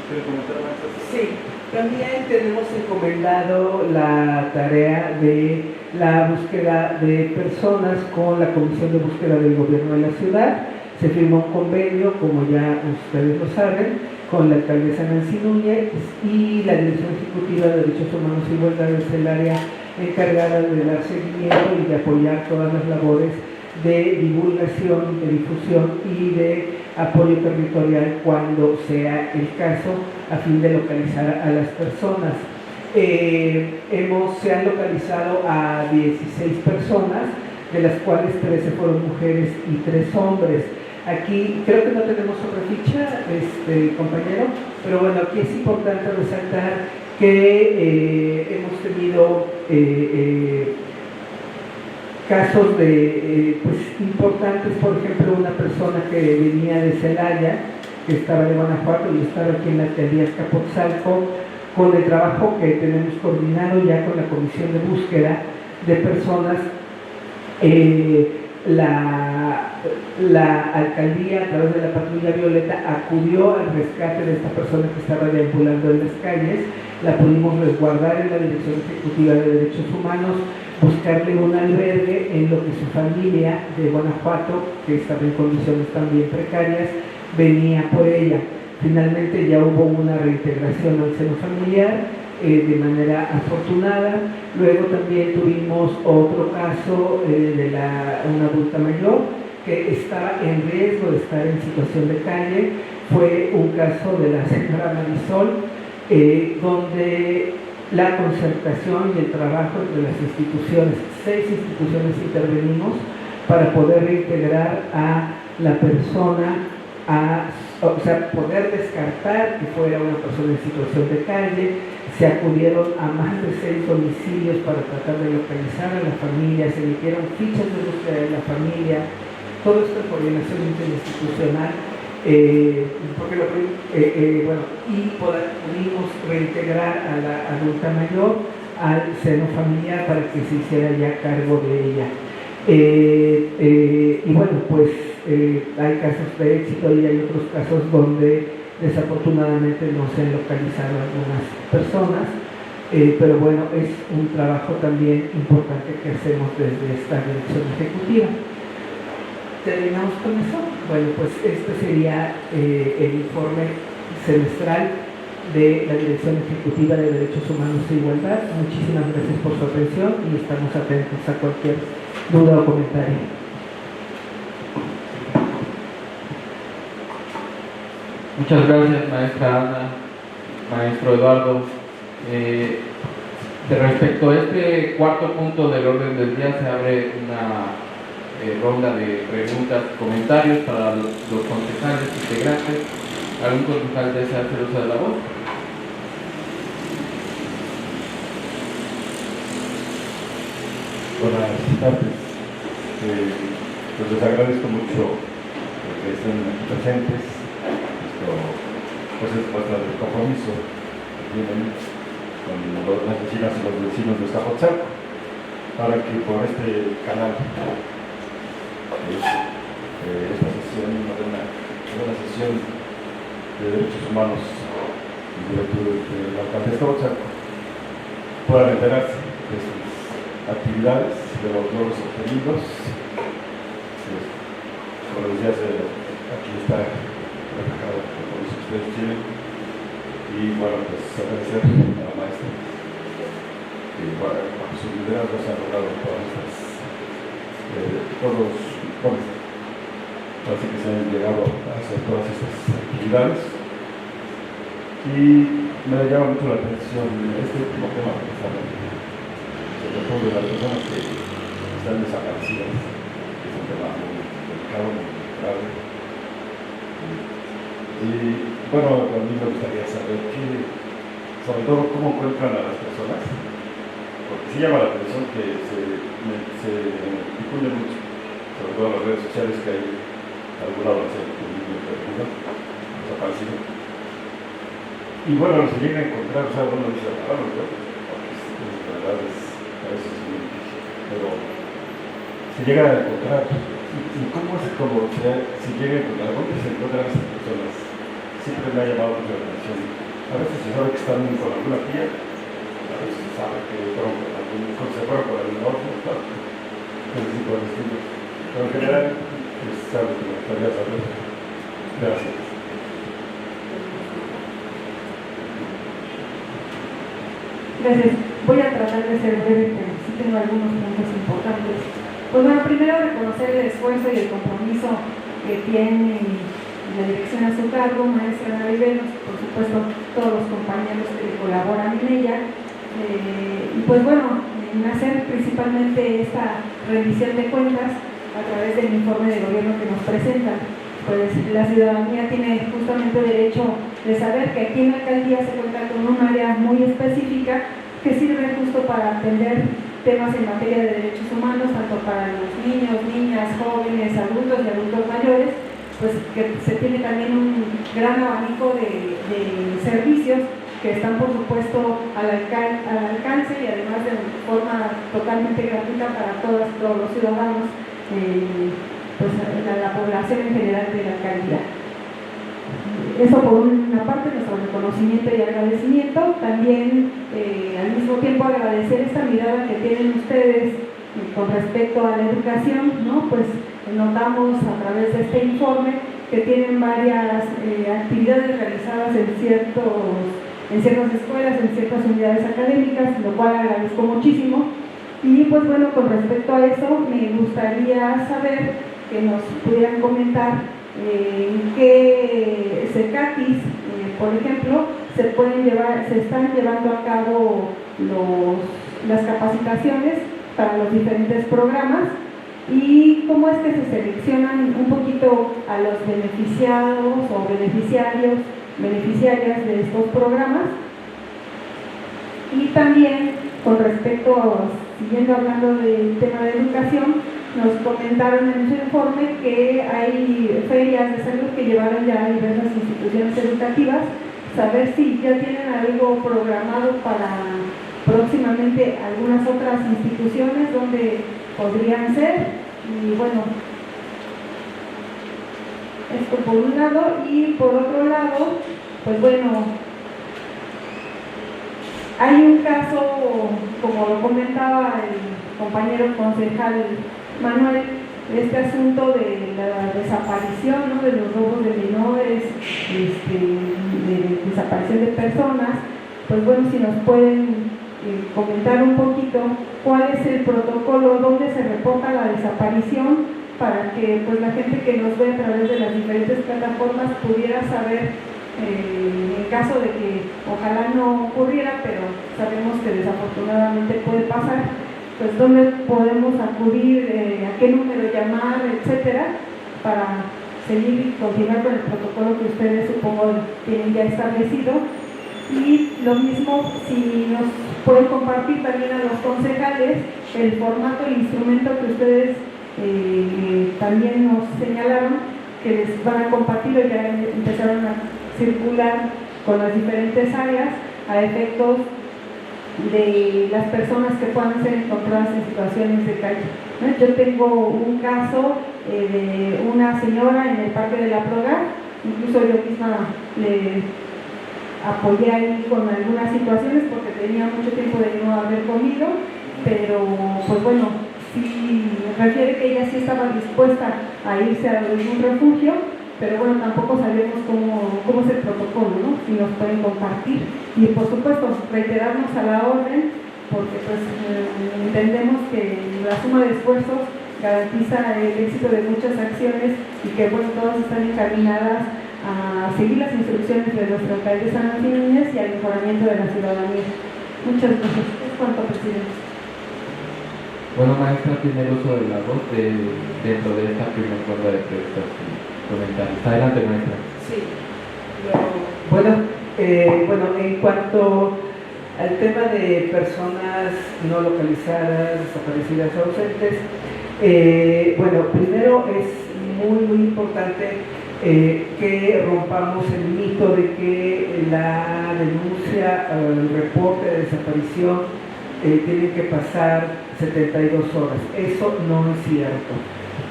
¿Quiere comentar más? Sí, también tenemos encomendado la tarea de la búsqueda de personas con la Comisión de Búsqueda del Gobierno de la Ciudad. Se firmó un convenio, como ya ustedes lo saben, con la alcaldesa Nancy Núñez y la Dirección Ejecutiva de Derechos Humanos y Igualdad es el área encargada de dar seguimiento y de apoyar todas las labores de divulgación, de difusión y de apoyo territorial cuando sea el caso, a fin de localizar a las personas. Se han localizado a 16 personas, de las cuales 13 fueron mujeres y 3 hombres. Aquí creo que no tenemos otra ficha, compañero, pero bueno, aquí es importante resaltar que hemos tenido casos pues, importantes. Por ejemplo, una persona que venía de Celaya, que estaba de Guanajuato y estaba aquí en la alcaldía Azcapotzalco, con el trabajo que tenemos coordinado ya con la Comisión de Búsqueda de Personas. La alcaldía, a través de la patrulla Violeta, acudió al rescate de esta persona que estaba deambulando en las calles. La pudimos resguardar en la Dirección Ejecutiva de Derechos Humanos, buscarle un albergue en lo que su familia de Guanajuato, que estaba en condiciones también precarias, venía por ella. Finalmente ya hubo una reintegración al seno familiar de manera afortunada. Luego también tuvimos otro caso de una adulta mayor que estaba en riesgo de estar en situación de calle. Fue un caso de la señora Marisol, donde la concertación y el trabajo entre las instituciones, 6 instituciones intervenimos para poder reintegrar a la persona a o sea, poder descartar que fuera una persona en situación de calle. Se acudieron a más de 6 domicilios para tratar de localizar a la familia, se emitieron fichas de búsqueda de la familia, todo esto en coordinación interinstitucional, y pudimos reintegrar a la adulta mayor al seno familiar para que se hiciera ya cargo de ella. Y bueno, pues hay casos de éxito y hay otros casos donde desafortunadamente no se han localizado algunas personas, pero bueno, es un trabajo también importante que hacemos desde esta dirección ejecutiva. ¿Terminamos con eso? Bueno, pues este sería el informe semestral de la Dirección Ejecutiva de Derechos Humanos e Igualdad. Muchísimas gracias por su atención y estamos atentos a cualquier duda o comentario. Muchas gracias, maestra Ana, maestro Eduardo. Respecto a este cuarto punto del orden del día, se abre una ronda de preguntas y comentarios para los concejales integrantes. ¿Algún concejal desea hacer uso de la voz? Buenas tardes. Pues les agradezco mucho que estén aquí presentes. Pues es muestra del compromiso que tienen con las vecinas y los vecinos de Azcapotzalco para que por este canal esta sesión, una sesión de derechos humanos y de la alcaldía de Azcapotzalco puedan enterarse de sus actividades, de los logros obtenidos. Como les decía, aquí está reflejado el compromiso que ustedes tienen. Y bueno, pues agradecer a la maestra que bajo su liderazgo se han logrado así que se han llegado a hacer todas estas actividades. Y me llama mucho la atención este último tema que están, sobre todo de las personas que están desaparecidas, que es un tema muy delicado, muy grave. Y bueno, a mí me gustaría saber sobre todo cómo encuentran a las personas, porque sí llama la atención que se difunde mucho, sobre todo en las redes sociales, que hay algún adolescente, un niño perdido, desaparecido. Y bueno, se llega a encontrar, o sea, uno dice, bueno, la verdad es a veces muy difícil, pero se llega a encontrar. ¿Y cómo es como si llega a encontrar? ¿Dónde se encuentran esas personas? Siempre me ha llamado mucho la atención. A veces se sabe que están con alguna tía, a veces se sabe que se fueron por el norte, ese tipo de distintos. Pero en general, es algo que me gustaría saber. Gracias. Gracias. Voy a tratar de ser breve, pero sí tengo algunos puntos importantes. Pues bueno, primero reconocer el esfuerzo y el compromiso que tiene la dirección a su cargo, maestra Ana Riveros, por supuesto todos los compañeros que colaboran en ella. Y pues bueno, hacer principalmente esta rendición de cuentas a través del informe de gobierno que nos presentan. Pues la ciudadanía tiene justamente derecho de saber que aquí en la alcaldía se cuenta con un área muy específica que sirve justo para atender temas en materia de derechos humanos, tanto para los niños, niñas, jóvenes, adultos y adultos mayores, pues que se tiene también un gran abanico de servicios que están por supuesto al alcance y además de forma totalmente gratuita para todos los ciudadanos, pues la población en general de la alcaldía. Eso por una parte, nuestro reconocimiento y agradecimiento. También al mismo tiempo agradecer esta mirada que tienen ustedes con respecto a la educación, ¿no? Pues notamos a través de este informe que tienen varias actividades realizadas en ciertas escuelas, en ciertas unidades académicas, lo cual agradezco muchísimo. Y pues bueno, con respecto a eso, me gustaría saber que nos pudieran comentar en qué CECATIS, por ejemplo, se están llevando a cabo las capacitaciones para los diferentes programas y cómo es que se seleccionan un poquito a los beneficiados o beneficiarias de estos programas. Y también con respecto, siguiendo hablando del tema de educación, nos comentaron en su informe que hay ferias de salud que llevaron ya a diversas instituciones educativas, saber si ya tienen algo programado para próximamente algunas otras instituciones donde podrían ser. Y bueno, esto por un lado, y por otro lado, pues bueno, hay un caso, como lo comentaba el compañero concejal Manuel, este asunto de la desaparición, ¿no?, de los robos de menores, de desaparición de personas. Pues bueno, si nos pueden comentar un poquito cuál es el protocolo, dónde se reporta la desaparición, para que pues la gente que nos ve a través de las diferentes plataformas pudiera saber, en caso de que ojalá no ocurriera, pero sabemos que desafortunadamente puede pasar, pues dónde podemos acudir, a qué número llamar, etcétera, para seguir y continuar con el protocolo que ustedes supongo tienen ya establecido. Y lo mismo, si nos pueden compartir también a los concejales el formato, el instrumento que ustedes también nos señalaron que les van a compartir o ya empezaron a circular con las diferentes áreas a efectos de las personas que puedan ser encontradas en situaciones de calle, ¿no? Yo tengo un caso de una señora en el Parque de la Proga, incluso yo misma le apoyé ahí con algunas situaciones porque tenía mucho tiempo de no haber comido, pero pues bueno, sí refiere que ella sí estaba dispuesta a irse a algún refugio, pero bueno, tampoco sabemos cómo es el protocolo, ¿no? Si nos pueden compartir. Y por supuesto, reiterarnos a la orden, porque pues entendemos que la suma de esfuerzos garantiza el éxito de muchas acciones y que bueno, todas están encaminadas a seguir las instrucciones de nuestra alcaldesa Nancy Núñez y al mejoramiento de la ciudadanía. Muchas gracias. Es cuanto, presidente. Bueno, maestra, tiene el uso de la voz dentro de esta primera ronda de preguntas y comentarios. Adelante, maestra. Sí. Bueno, en cuanto al tema de personas no localizadas, desaparecidas o ausentes, bueno, primero es muy importante que rompamos el mito de que la denuncia o el reporte de desaparición tiene que pasar 72 horas. Eso no es cierto.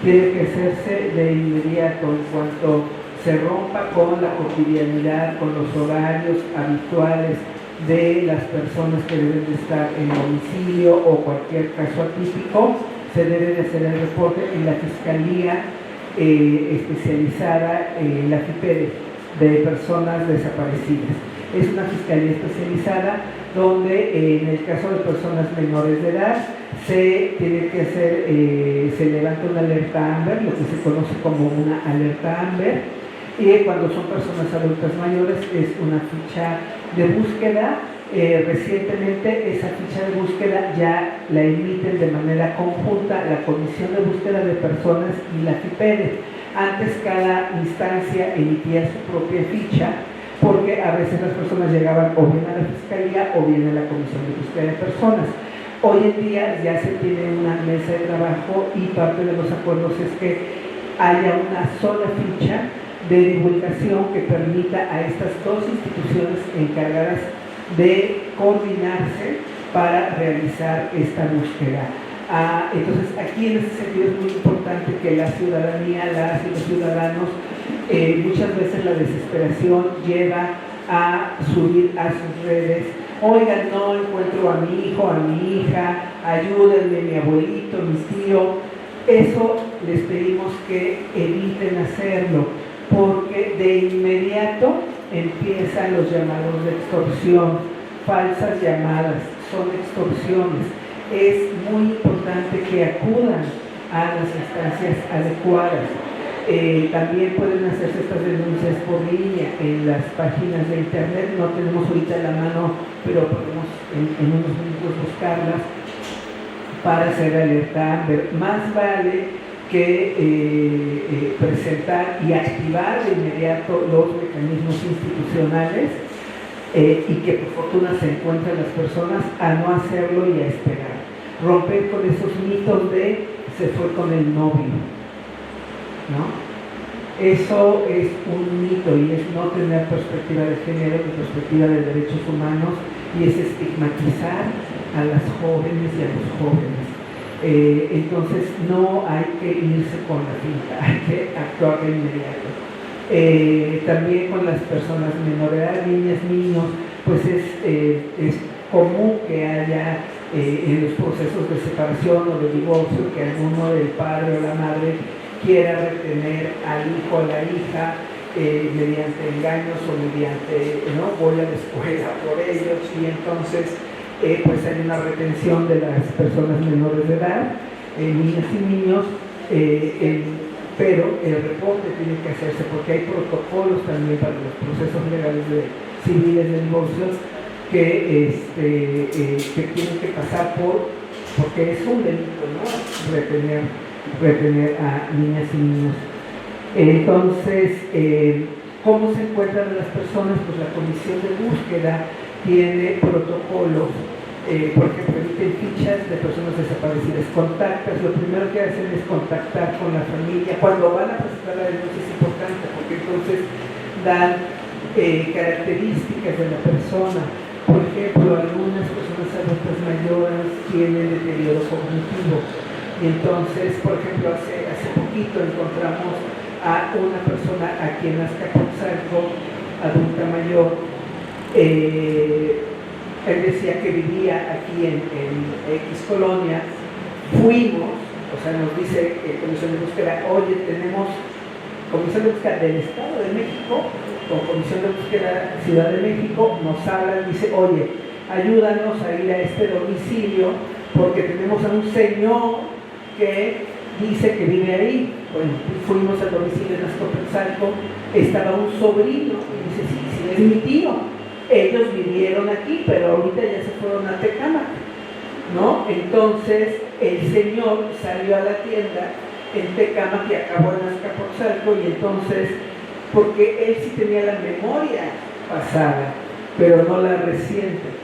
Tiene que hacerse de inmediato en cuanto se rompa con la cotidianidad, con los horarios habituales de las personas que deben de estar en domicilio o cualquier caso atípico. Se debe de hacer el reporte en la Fiscalía especializada, la FIPEDE, de personas desaparecidas. Es una fiscalía especializada donde en el caso de personas menores de edad se tiene que hacer, se levanta una alerta AMBER, lo que se conoce como una alerta AMBER, y cuando son personas adultas mayores es una ficha de búsqueda. Recientemente esa ficha de búsqueda ya la emiten de manera conjunta la Comisión de Búsqueda de Personas y la FIPEDE. Antes cada instancia emitía su propia ficha, porque a veces las personas llegaban o bien a la Fiscalía o bien a la Comisión de Búsqueda de Personas. Hoy en día ya se tiene una mesa de trabajo y parte de los acuerdos es que haya una sola ficha de divulgación que permita a estas dos instituciones encargadas de coordinarse para realizar esta búsqueda. Entonces aquí en ese sentido es muy importante que la ciudadanía, las y los ciudadanos, muchas veces la desesperación lleva a subir a sus redes: oigan, no encuentro a mi hijo, a mi hija, ayúdenme, mi abuelito, mi tío. Eso les pedimos que eviten hacerlo, porque de inmediato empiezan los llamados de extorsión, falsas llamadas, son extorsiones. Es muy importante que acudan a las instancias adecuadas. También pueden hacerse estas denuncias por línea en las páginas de internet. No tenemos ahorita a la mano, pero podemos en unos minutos buscarlas. para hacer alerta AMBER. Más vale que presentar y activar de inmediato los mecanismos institucionales y que por fortuna se encuentren las personas a no hacerlo y a esperar. Romper con esos mitos de se fue con el novio, ¿no? Eso es un mito y es no tener perspectiva de género ni perspectiva de derechos humanos y es estigmatizar a las jóvenes y a los jóvenes. Entonces no hay que irse con la finta, hay que actuar de inmediato. También con las personas menores de edad, niñas, niños, pues es común que haya en los procesos de separación o de divorcio que alguno del padre o la madre quiera retener al hijo o la hija mediante engaños o mediante, ¿no? Voy a la escuela por ellos y entonces pues hay una retención de las personas menores de edad, niñas y niños, pero el reporte tiene que hacerse porque hay protocolos también para los procesos legales civiles de divorcios que tienen que pasar porque es un delito, ¿no? retener a niñas y niños. Entonces, ¿cómo se encuentran las personas? Pues la comisión de búsqueda tiene protocolos, por ejemplo, emiten fichas de personas desaparecidas, contactas, lo primero que hacen es contactar con la familia, cuando van a presentar la denuncia es importante porque entonces dan características de la persona. Por ejemplo, algunas personas adultas mayores tienen deterioro cognitivo y entonces, por ejemplo, hace poquito encontramos a una persona a quien Azcapotzalco, adulta mayor, él decía que vivía aquí en X colonia, fuimos, o sea, nos dice Comisión de Búsqueda, oye, tenemos Comisión de Búsqueda del Estado de México, con Comisión de Búsqueda Ciudad de México, nos hablan, dice, oye, ayúdanos a ir a este domicilio, porque tenemos a un señor que dice que vive ahí. Bueno, fuimos al domicilio en Azcapotzalco, estaba un sobrino, y dice, sí, es mi tío. Ellos vivieron aquí, pero ahorita ya se fueron a Tecámac, ¿no? Entonces, el señor salió a la tienda en Tecámac y acabó en Azcapotzalco, y entonces, porque él sí tenía la memoria pasada, pero no la reciente,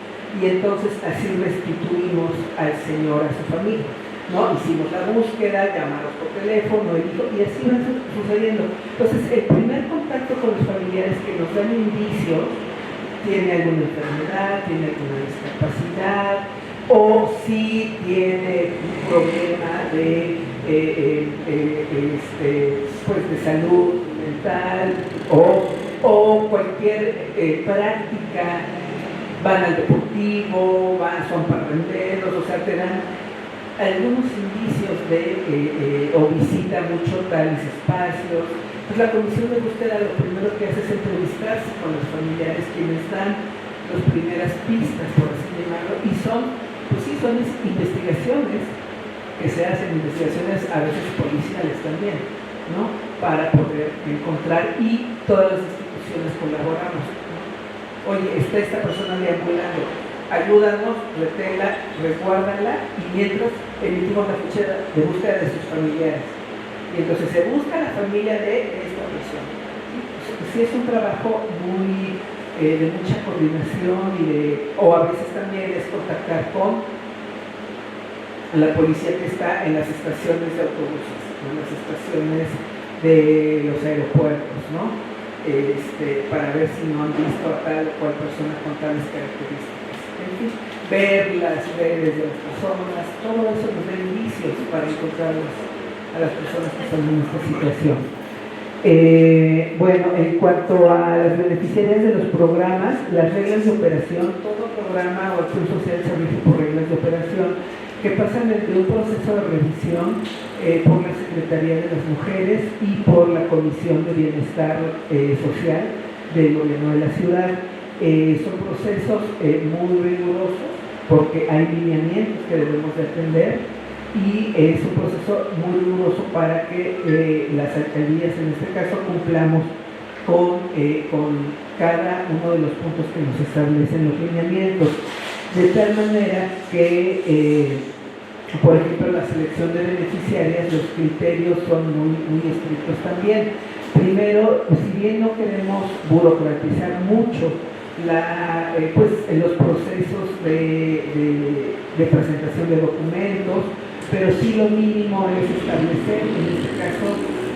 y entonces así restituimos al señor a su familia, ¿no? Hicimos la búsqueda, llamamos por teléfono, y así va sucediendo. Entonces, el primer contacto con los familiares que nos dan indicios, tiene alguna enfermedad, tiene alguna discapacidad, o si tiene un problema de salud mental, o cualquier práctica, van al deportivo, son parranderos, o sea, te dan algunos indicios o visita mucho tales espacios. Pues la comisión de búsqueda lo primero que hace es entrevistarse con los familiares, quienes dan las primeras pistas, por así llamarlo, y son investigaciones que se hacen, investigaciones a veces policiales también, ¿no? Para poder encontrar, y todas las instituciones colaboramos, ¿no? Oye, está esta persona deambulando, ayúdanos, reténla, resguárdala, y mientras emitimos la ficha de búsqueda de sus familiares. Y entonces se busca la familia de esta persona. Sí, es un trabajo muy de mucha coordinación o a veces también es contactar con la policía que está en las estaciones de autobuses, en las estaciones de los aeropuertos, ¿no? Para ver si no han visto a tal o cual persona con tales características. En fin, ver las redes de las personas, todo eso nos da indicios para encontrarlas a las personas que están en esta situación. Bueno, en cuanto a las beneficiarias de los programas, las reglas de operación, todo programa o acción social se rige por reglas de operación que pasan desde un proceso de revisión por la Secretaría de las Mujeres y por la Comisión de Bienestar Social del Gobierno de la Ciudad. Son procesos muy rigurosos porque hay lineamientos que debemos de atender, y es un proceso muy riguroso para que las alcaldías, en este caso, cumplamos con cada uno de los puntos que nos establecen los lineamientos, de tal manera que Por ejemplo, la selección de beneficiarias, los criterios son muy estrictos también. Primero, si bien no queremos burocratizar mucho los procesos de presentación de documentos, pero sí lo mínimo es establecer, en este caso,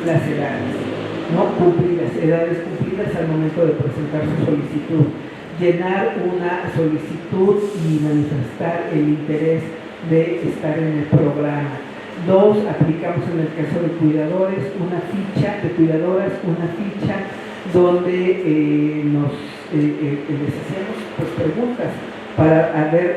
las edades, ¿no? Edades cumplidas al momento de presentar su solicitud, llenar una solicitud y manifestar el interés de estar en el programa. 2, aplicamos en el caso de cuidadoras una ficha donde les hacíamos preguntas para ver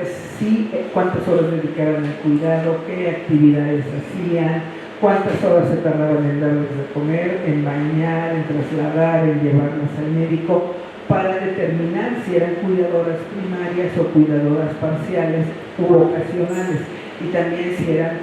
cuántas horas dedicaban al cuidado, qué actividades hacían, cuántas horas se tardaban en darles de comer, en bañar, en trasladar, en llevarlas al médico, para determinar si eran cuidadoras primarias o cuidadoras parciales u ocasionales, y también si eran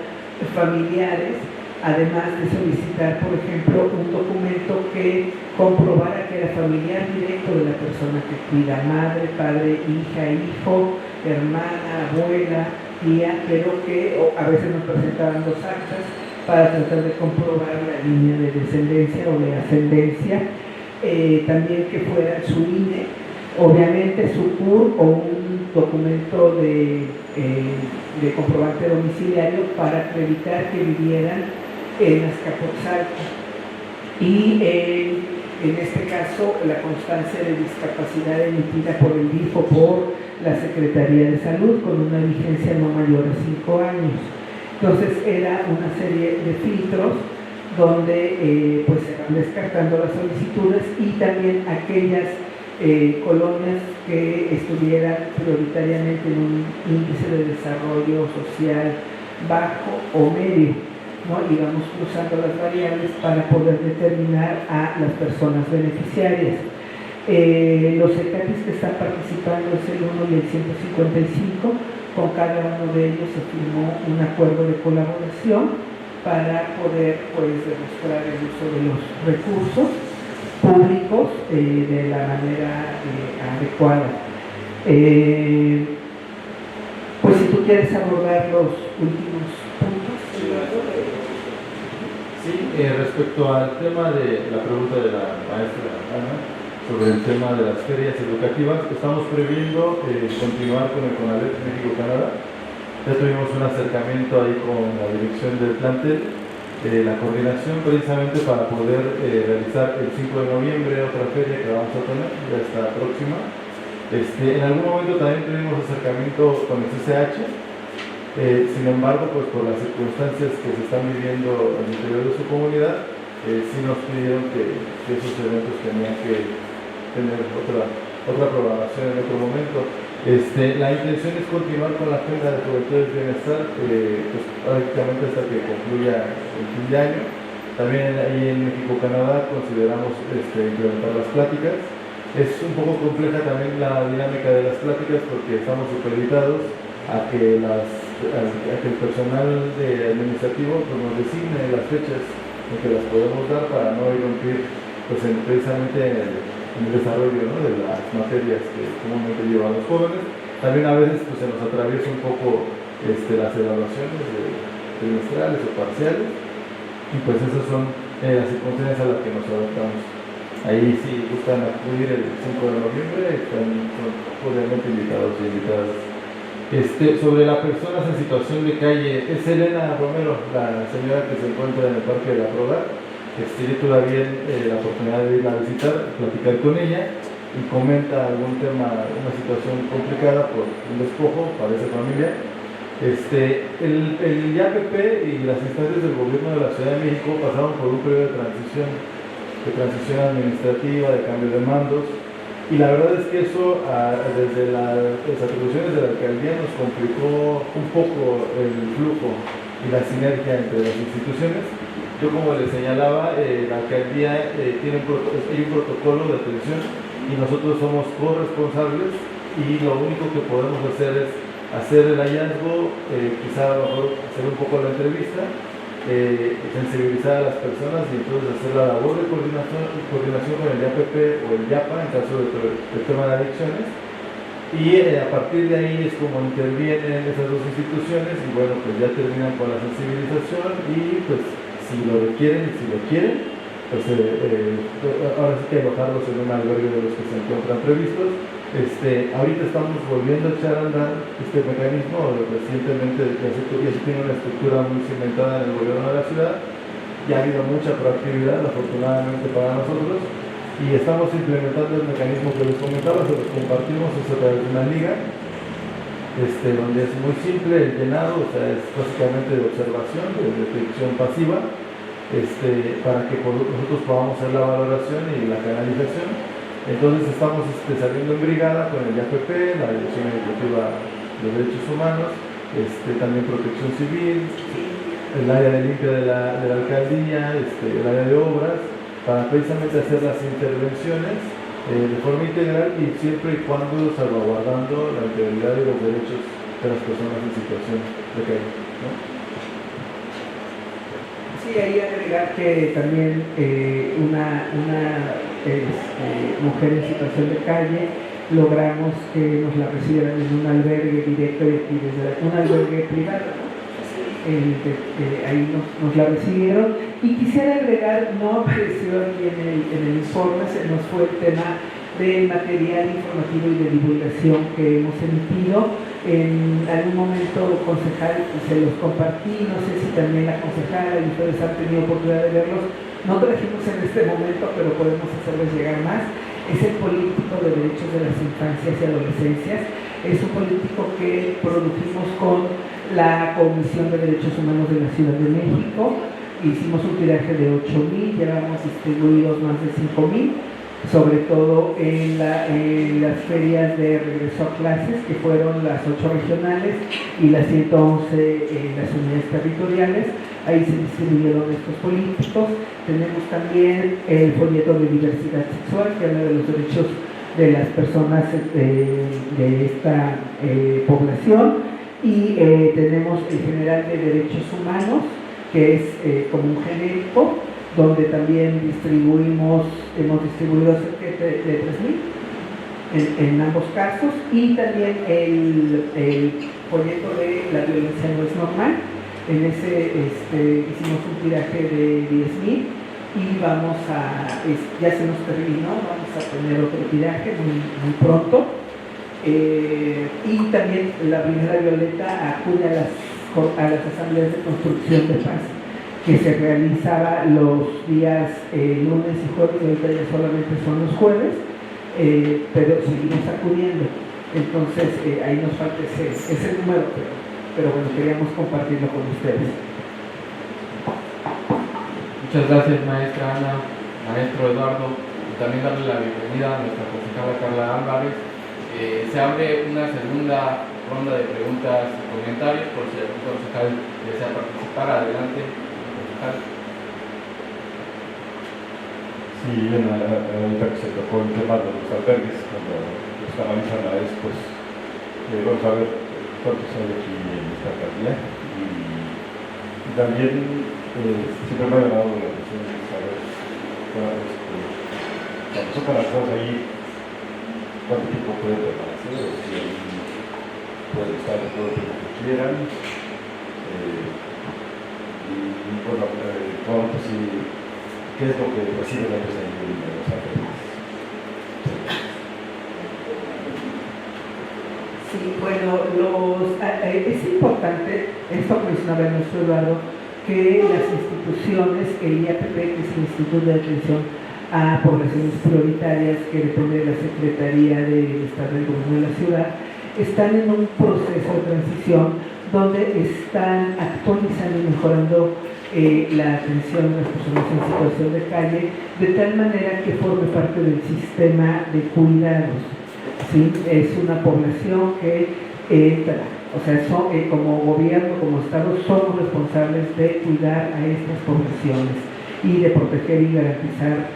familiares, además de solicitar, por ejemplo, un documento que comprobara que era familiar directo de la persona que cuida, madre, padre, hija, hijo, hermana, abuela, tía, pero que a veces nos presentaban 2 actas para tratar de comprobar la línea de descendencia o de ascendencia, también que fuera su INE, obviamente su CUR o un documento de comprobante domiciliario para acreditar que vivieran en Azcapotzalco, y en este caso la constancia de discapacidad emitida por el DIF o por la Secretaría de Salud con una vigencia no mayor a 5 años. Entonces era una serie de filtros donde se van descartando las solicitudes, y también aquellas colonias que estuvieran prioritariamente en un índice de desarrollo social bajo o medio, ¿no? Y vamos cruzando las variables para poder determinar a las personas beneficiarias. Los ECATIS que están participando es el 1 y el 155, con cada uno de ellos se firmó un acuerdo de colaboración para poder demostrar el uso de los recursos públicos de la manera adecuada. Pues si tú quieres abordar los últimos puntos. Sí, respecto al tema de la pregunta de la maestra Ana sobre el tema de las ferias educativas, estamos previendo continuar con el CONALEP México-Canadá. Ya tuvimos un acercamiento ahí con la dirección del plantel, la coordinación precisamente para poder realizar el 5 de noviembre otra feria que vamos a tener, ya está próxima. En algún momento también tuvimos acercamiento con el CCH, sin embargo, pues por las circunstancias que se están viviendo al interior de su comunidad, sí nos pidieron que esos eventos tenían que tener otra programación en otro momento. La intención es continuar con la agenda de juventud y bienestar, pues prácticamente hasta que concluya el fin de año. También ahí en México-Canadá consideramos implementar las pláticas. Es un poco compleja también la dinámica de las pláticas porque estamos supeditados a que el personal administrativo nos designe las fechas en que las podemos dar para no irrumpir precisamente en el desarrollo, ¿no?, de las materias que comúnmente llevan los jóvenes. También a veces se nos atraviesa un poco las evaluaciones trimestrales o parciales, y pues esas son las circunstancias a las que nos adaptamos. Ahí si gustan acudir el 5 de noviembre, están cordialmente invitados y invitadas. Sobre las personas en situación de calle, es Elena Romero, la señora que se encuentra en el Parque de la Proda. Yo tuve bien la oportunidad de ir a visitar, platicar con ella, y comenta algún tema, una situación complicada por un despojo para esa familia. El IAPP y las instancias del gobierno de la Ciudad de México pasaron por un periodo de transición administrativa, de cambio de mandos, y la verdad es que eso desde las atribuciones de la alcaldía nos complicó un poco el flujo y la sinergia entre las instituciones. Yo, como les señalaba, la alcaldía tiene un protocolo de atención y nosotros somos corresponsables, y lo único que podemos hacer es hacer el hallazgo, quizá a lo mejor hacer un poco la entrevista, sensibilizar a las personas, y entonces hacer la labor de coordinación con el IAPP o el IAPA en caso del tema de adicciones, Y a partir de ahí es como intervienen esas dos instituciones y bueno, pues ya terminan con la sensibilización y pues si lo requieren y si lo quieren, pues ahora sí que alojarlos en un albergue de los que se encuentran previstos. Ahorita estamos volviendo a echar a andar este mecanismo, recientemente ya se tiene una estructura muy cimentada en el gobierno de la ciudad, ya ha habido mucha proactividad afortunadamente para nosotros y estamos implementando el mecanismo que les comentaba, se los compartimos a través de una liga, donde es muy simple el llenado, o sea, es básicamente de observación, de detección pasiva, para que nosotros podamos hacer la valoración y la canalización. Entonces estamos saliendo en brigada con el IAPP, la Dirección Ejecutiva de Derechos Humanos, también Protección Civil, el área de limpia de la alcaldía, el área de obras, para precisamente hacer las intervenciones de forma integral y siempre y cuando salvaguardando la integridad y los derechos de las personas en situación de calle, ¿no? Sí, ahí agregar que también una mujer en situación de calle logramos que nos la recibieran en un albergue directo y desde un albergue privado, ¿no? Ahí nos la recibieron y quisiera agregar, no apareció aquí en el informe, se nos fue el tema del material informativo y de divulgación que hemos emitido. En algún momento, concejal, se los compartí, no sé si también la concejala y ustedes han tenido oportunidad de verlos, no trajimos en este momento, pero podemos hacerles llegar más. Es el político de derechos de las infancias y adolescencias, es un político que produjimos con la Comisión de Derechos Humanos de la Ciudad de México, hicimos un tiraje de 8,000, llevamos distribuidos más de 5,000, sobre todo en las ferias de regreso a clases, que fueron las 8 regionales y las 111 en las unidades territoriales. Ahí se distribuyeron estos políticos. Tenemos también el folleto de diversidad sexual, que habla de los derechos de las personas de esta población. Y tenemos el General de Derechos Humanos, que es como un genérico, donde también hemos distribuido cerca de 3,000 en ambos casos, y también el folleto de La violencia no es normal. En ese hicimos un tiraje de 10,000 y ya se nos terminó, vamos a tener otro tiraje muy pronto. Y también la Brigada Violeta acude a las asambleas de construcción de paz, que se realizaba los días lunes y jueves, ahorita ya solamente son los jueves, pero seguimos acudiendo. Entonces ahí nos falta ese número, pero bueno, queríamos compartirlo con ustedes. Muchas gracias, maestra Ana, maestro Eduardo, y también darle la bienvenida a nuestra concejala Carla Álvarez. Se abre una segunda ronda de preguntas y comentarios, por si algún concejal desea participar. Adelante, concejal. Sí, ahorita que se tocó el tema de los albergues, cuando los canalizan a eso, pues vamos a ver cuántos hay aquí en esta alcaldía. Y también siempre me ha llamado la atención de saber cuando son canalizados ahí, cuánto tiempo pueden permanecer, o si ahí pueden estar todo el tiempo que quieran. Y bueno, pues sí, ¿qué es lo que reciben ellos ahí en los albergues? Sí, bueno, es importante, esto mencionaba nuestro Eduardo, que las instituciones, el IAPP, que es el Instituto de Atención a Poblaciones Prioritarias, que depende de la Secretaría de Estado del Gobierno de la Ciudad, están en un proceso de transición donde están actualizando y mejorando la atención de las personas en situación de calle, de tal manera que forme parte del sistema de cuidados. ¿Sí? Es una población que entra, o sea, como gobierno, como Estado, somos responsables de cuidar a estas poblaciones y de proteger y garantizar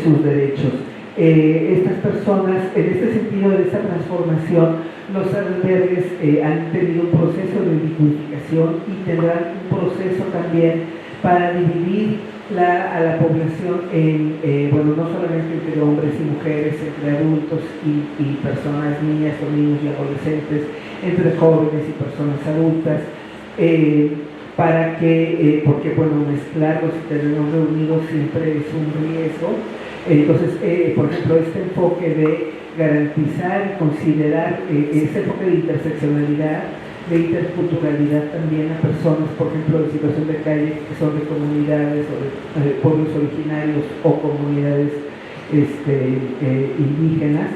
sus derechos. Estas personas, en este sentido de esta transformación, los albergues han tenido un proceso de dignificación y tendrán un proceso también para dividir a la población, bueno, no solamente entre hombres y mujeres, entre adultos y personas, niñas o niños y adolescentes, entre jóvenes y personas adultas, para que, porque bueno, mezclarlos y tenerlos reunidos siempre es un riesgo. Entonces, por ejemplo, este enfoque de garantizar y considerar ese enfoque de interseccionalidad, de interculturalidad también a personas, por ejemplo, en situación de calle, que son de comunidades o de pueblos originarios o comunidades indígenas,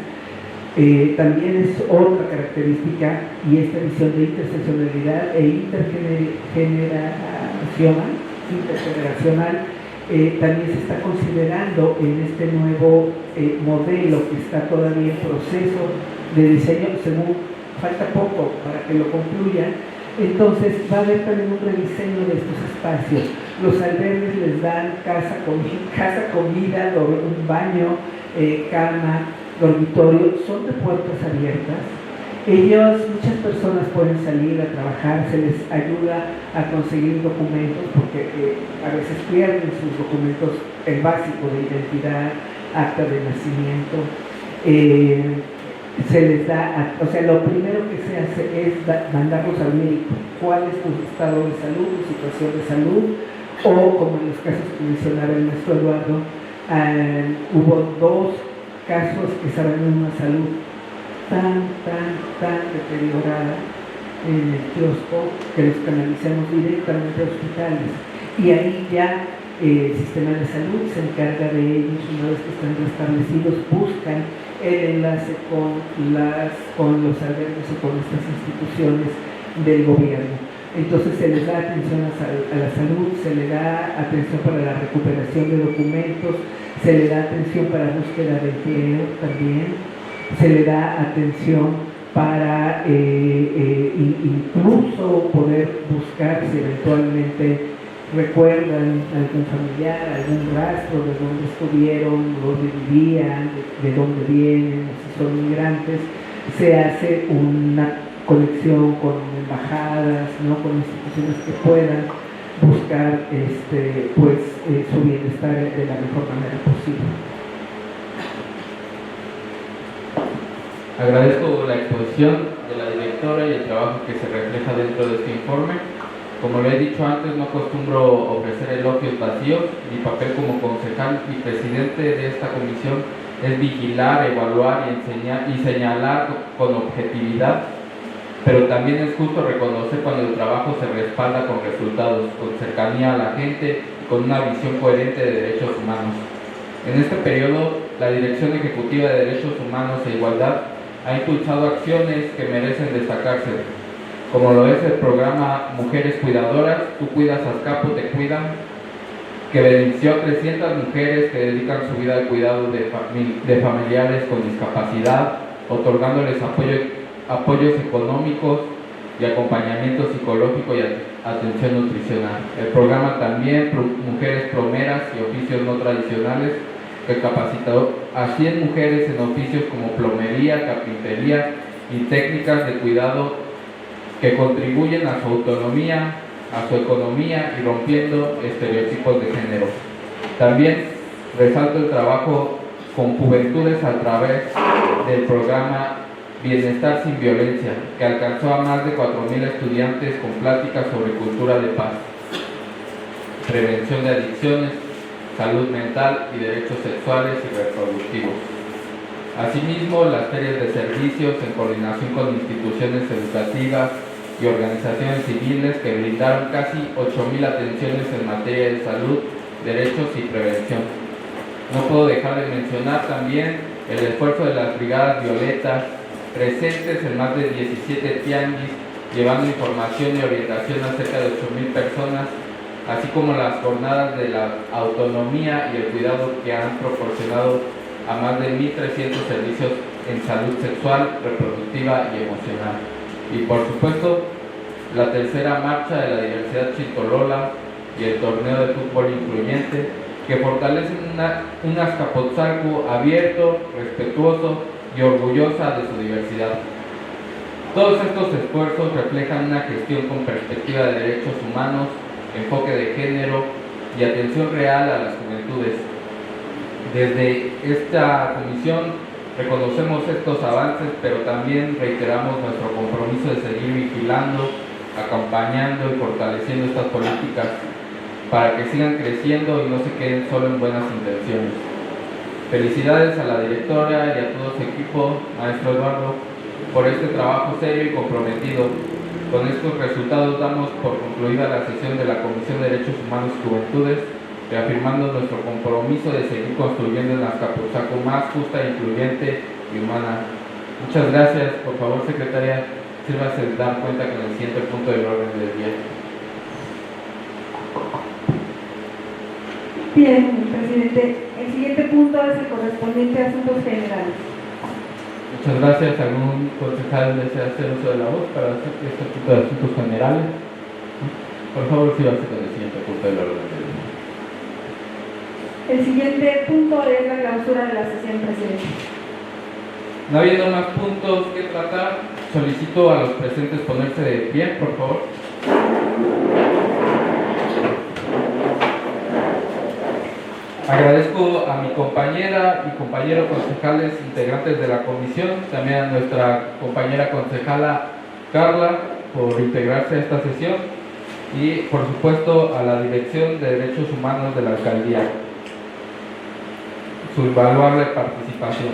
también es otra característica, y esta visión de interseccionalidad e intergeneracional también se está considerando en este nuevo modelo que está todavía en proceso de diseño, según falta poco para que lo concluyan. Entonces va a haber también un rediseño de estos espacios. Los albergues les dan casa, comida, un baño, cama, dormitorio, son de puertas abiertas. Muchas personas pueden salir a trabajar, se les ayuda a conseguir documentos, porque a veces pierden sus documentos, el básico de identidad, acta de nacimiento. Se les da, o sea, lo primero que se hace es mandarlos al médico. ¿Cuál es tu estado de salud, tu situación de salud? O, como en los casos que mencionaba el maestro Eduardo, hubo 2 casos que estaban en una salud tan deteriorada en el kiosco que los canalizamos directamente a hospitales. Y ahí ya el sistema de salud se encarga de ellos. Una vez que están restablecidos, buscan el enlace con los albergues y con estas instituciones del gobierno. Entonces se les da atención a la salud, se le da atención para la recuperación de documentos, se le da atención para búsqueda de empleo también, se le da atención para incluso poder buscar si eventualmente recuerdan algún familiar, algún rastro de dónde estuvieron, dónde vivían, de dónde vienen, si son migrantes. Se hace una conexión con embajadas, ¿no?, con instituciones que puedan buscar su bienestar de la mejor manera posible. Agradezco la exposición de la directora y el trabajo que se refleja dentro de este informe. Como lo he dicho antes, no acostumbro ofrecer elogios vacíos. Mi papel como concejal y presidente de esta comisión es vigilar, evaluar y señalar con objetividad, pero también es justo reconocer cuando el trabajo se respalda con resultados, con cercanía a la gente y con una visión coherente de derechos humanos. En este periodo, la Dirección Ejecutiva de Derechos Humanos e Igualdad ha impulsado acciones que merecen destacarse, como lo es el programa Mujeres Cuidadoras, Tú Cuidas, Azcapo Te Cuidan, que benefició a 300 mujeres que dedican su vida al cuidado de familiares con discapacidad, otorgándoles apoyos económicos y acompañamiento psicológico y atención nutricional. El programa también Mujeres Plomeras y Oficios No Tradicionales, que capacitó a 100 mujeres en oficios como plomería, carpintería y técnicas de cuidado que contribuyen a su autonomía, a su economía y rompiendo estereotipos de género. También resalto el trabajo con juventudes a través del programa Bienestar sin Violencia, que alcanzó a más de 4.000 estudiantes con pláticas sobre cultura de paz, prevención de adicciones, salud mental y derechos sexuales y reproductivos. Asimismo, las ferias de servicios en coordinación con instituciones educativas y organizaciones civiles que brindaron casi 8.000 atenciones en materia de salud, derechos y prevención. No puedo dejar de mencionar también el esfuerzo de las brigadas violetas, presentes en más de 17 tianguis, llevando información y orientación a cerca de 8.000 personas, así como las jornadas de la autonomía y el cuidado que han proporcionado a más de 1.300 servicios en salud sexual, reproductiva y emocional. Y por supuesto, la tercera marcha de la diversidad Chintolola y el torneo de fútbol incluyente, que fortalecen un Azcapotzalco abierto, respetuoso y orgullosa de su diversidad. Todos estos esfuerzos reflejan una gestión con perspectiva de derechos humanos, enfoque de género, y atención real a las juventudes. Desde esta comisión reconocemos estos avances, pero también reiteramos nuestro compromiso de seguir vigilando, acompañando y fortaleciendo estas políticas para que sigan creciendo y no se queden solo en buenas intenciones. Felicidades a la directora y a todo su equipo, maestro Eduardo, por este trabajo serio y comprometido. Con estos resultados damos por concluida la sesión de la Comisión de Derechos Humanos y Juventudes, reafirmando nuestro compromiso de seguir construyendo en Azcapotzalco más justa, incluyente y humana. Muchas gracias. Por favor, secretaria, sírvase de dar cuenta con el siguiente punto del orden del día. Bien, presidente. El siguiente punto es el correspondiente a asuntos generales. Muchas gracias. ¿Algún concejal desea hacer uso de la voz para hacer este tipo de asuntos generales? Por favor, sírvase con el siguiente punto del orden del día. El siguiente punto es la clausura de la sesión, presidente. No habiendo más puntos que tratar, solicito a los presentes ponerse de pie, por favor. Agradezco a mi compañera y compañero concejales integrantes de la comisión, también a nuestra compañera concejala Carla por integrarse a esta sesión y por supuesto a la Dirección de Derechos Humanos de la Alcaldía, su invaluable participación.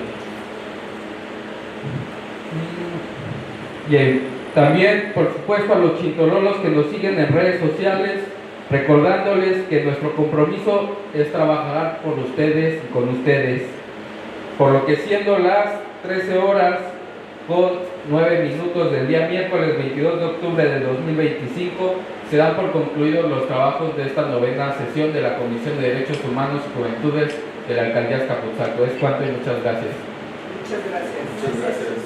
Y también, por supuesto, a los chintololos que nos siguen en redes sociales, recordándoles que nuestro compromiso es trabajar por ustedes y con ustedes, por lo que siendo las 13 horas con 9 minutos del día miércoles 22 de octubre del 2025, se dan por concluidos los trabajos de esta 9ª sesión de la Comisión de Derechos Humanos y Juventudes de la Alcaldía Azcapotzalco. Es cuanto y muchas gracias. Muchas gracias. Muchas gracias.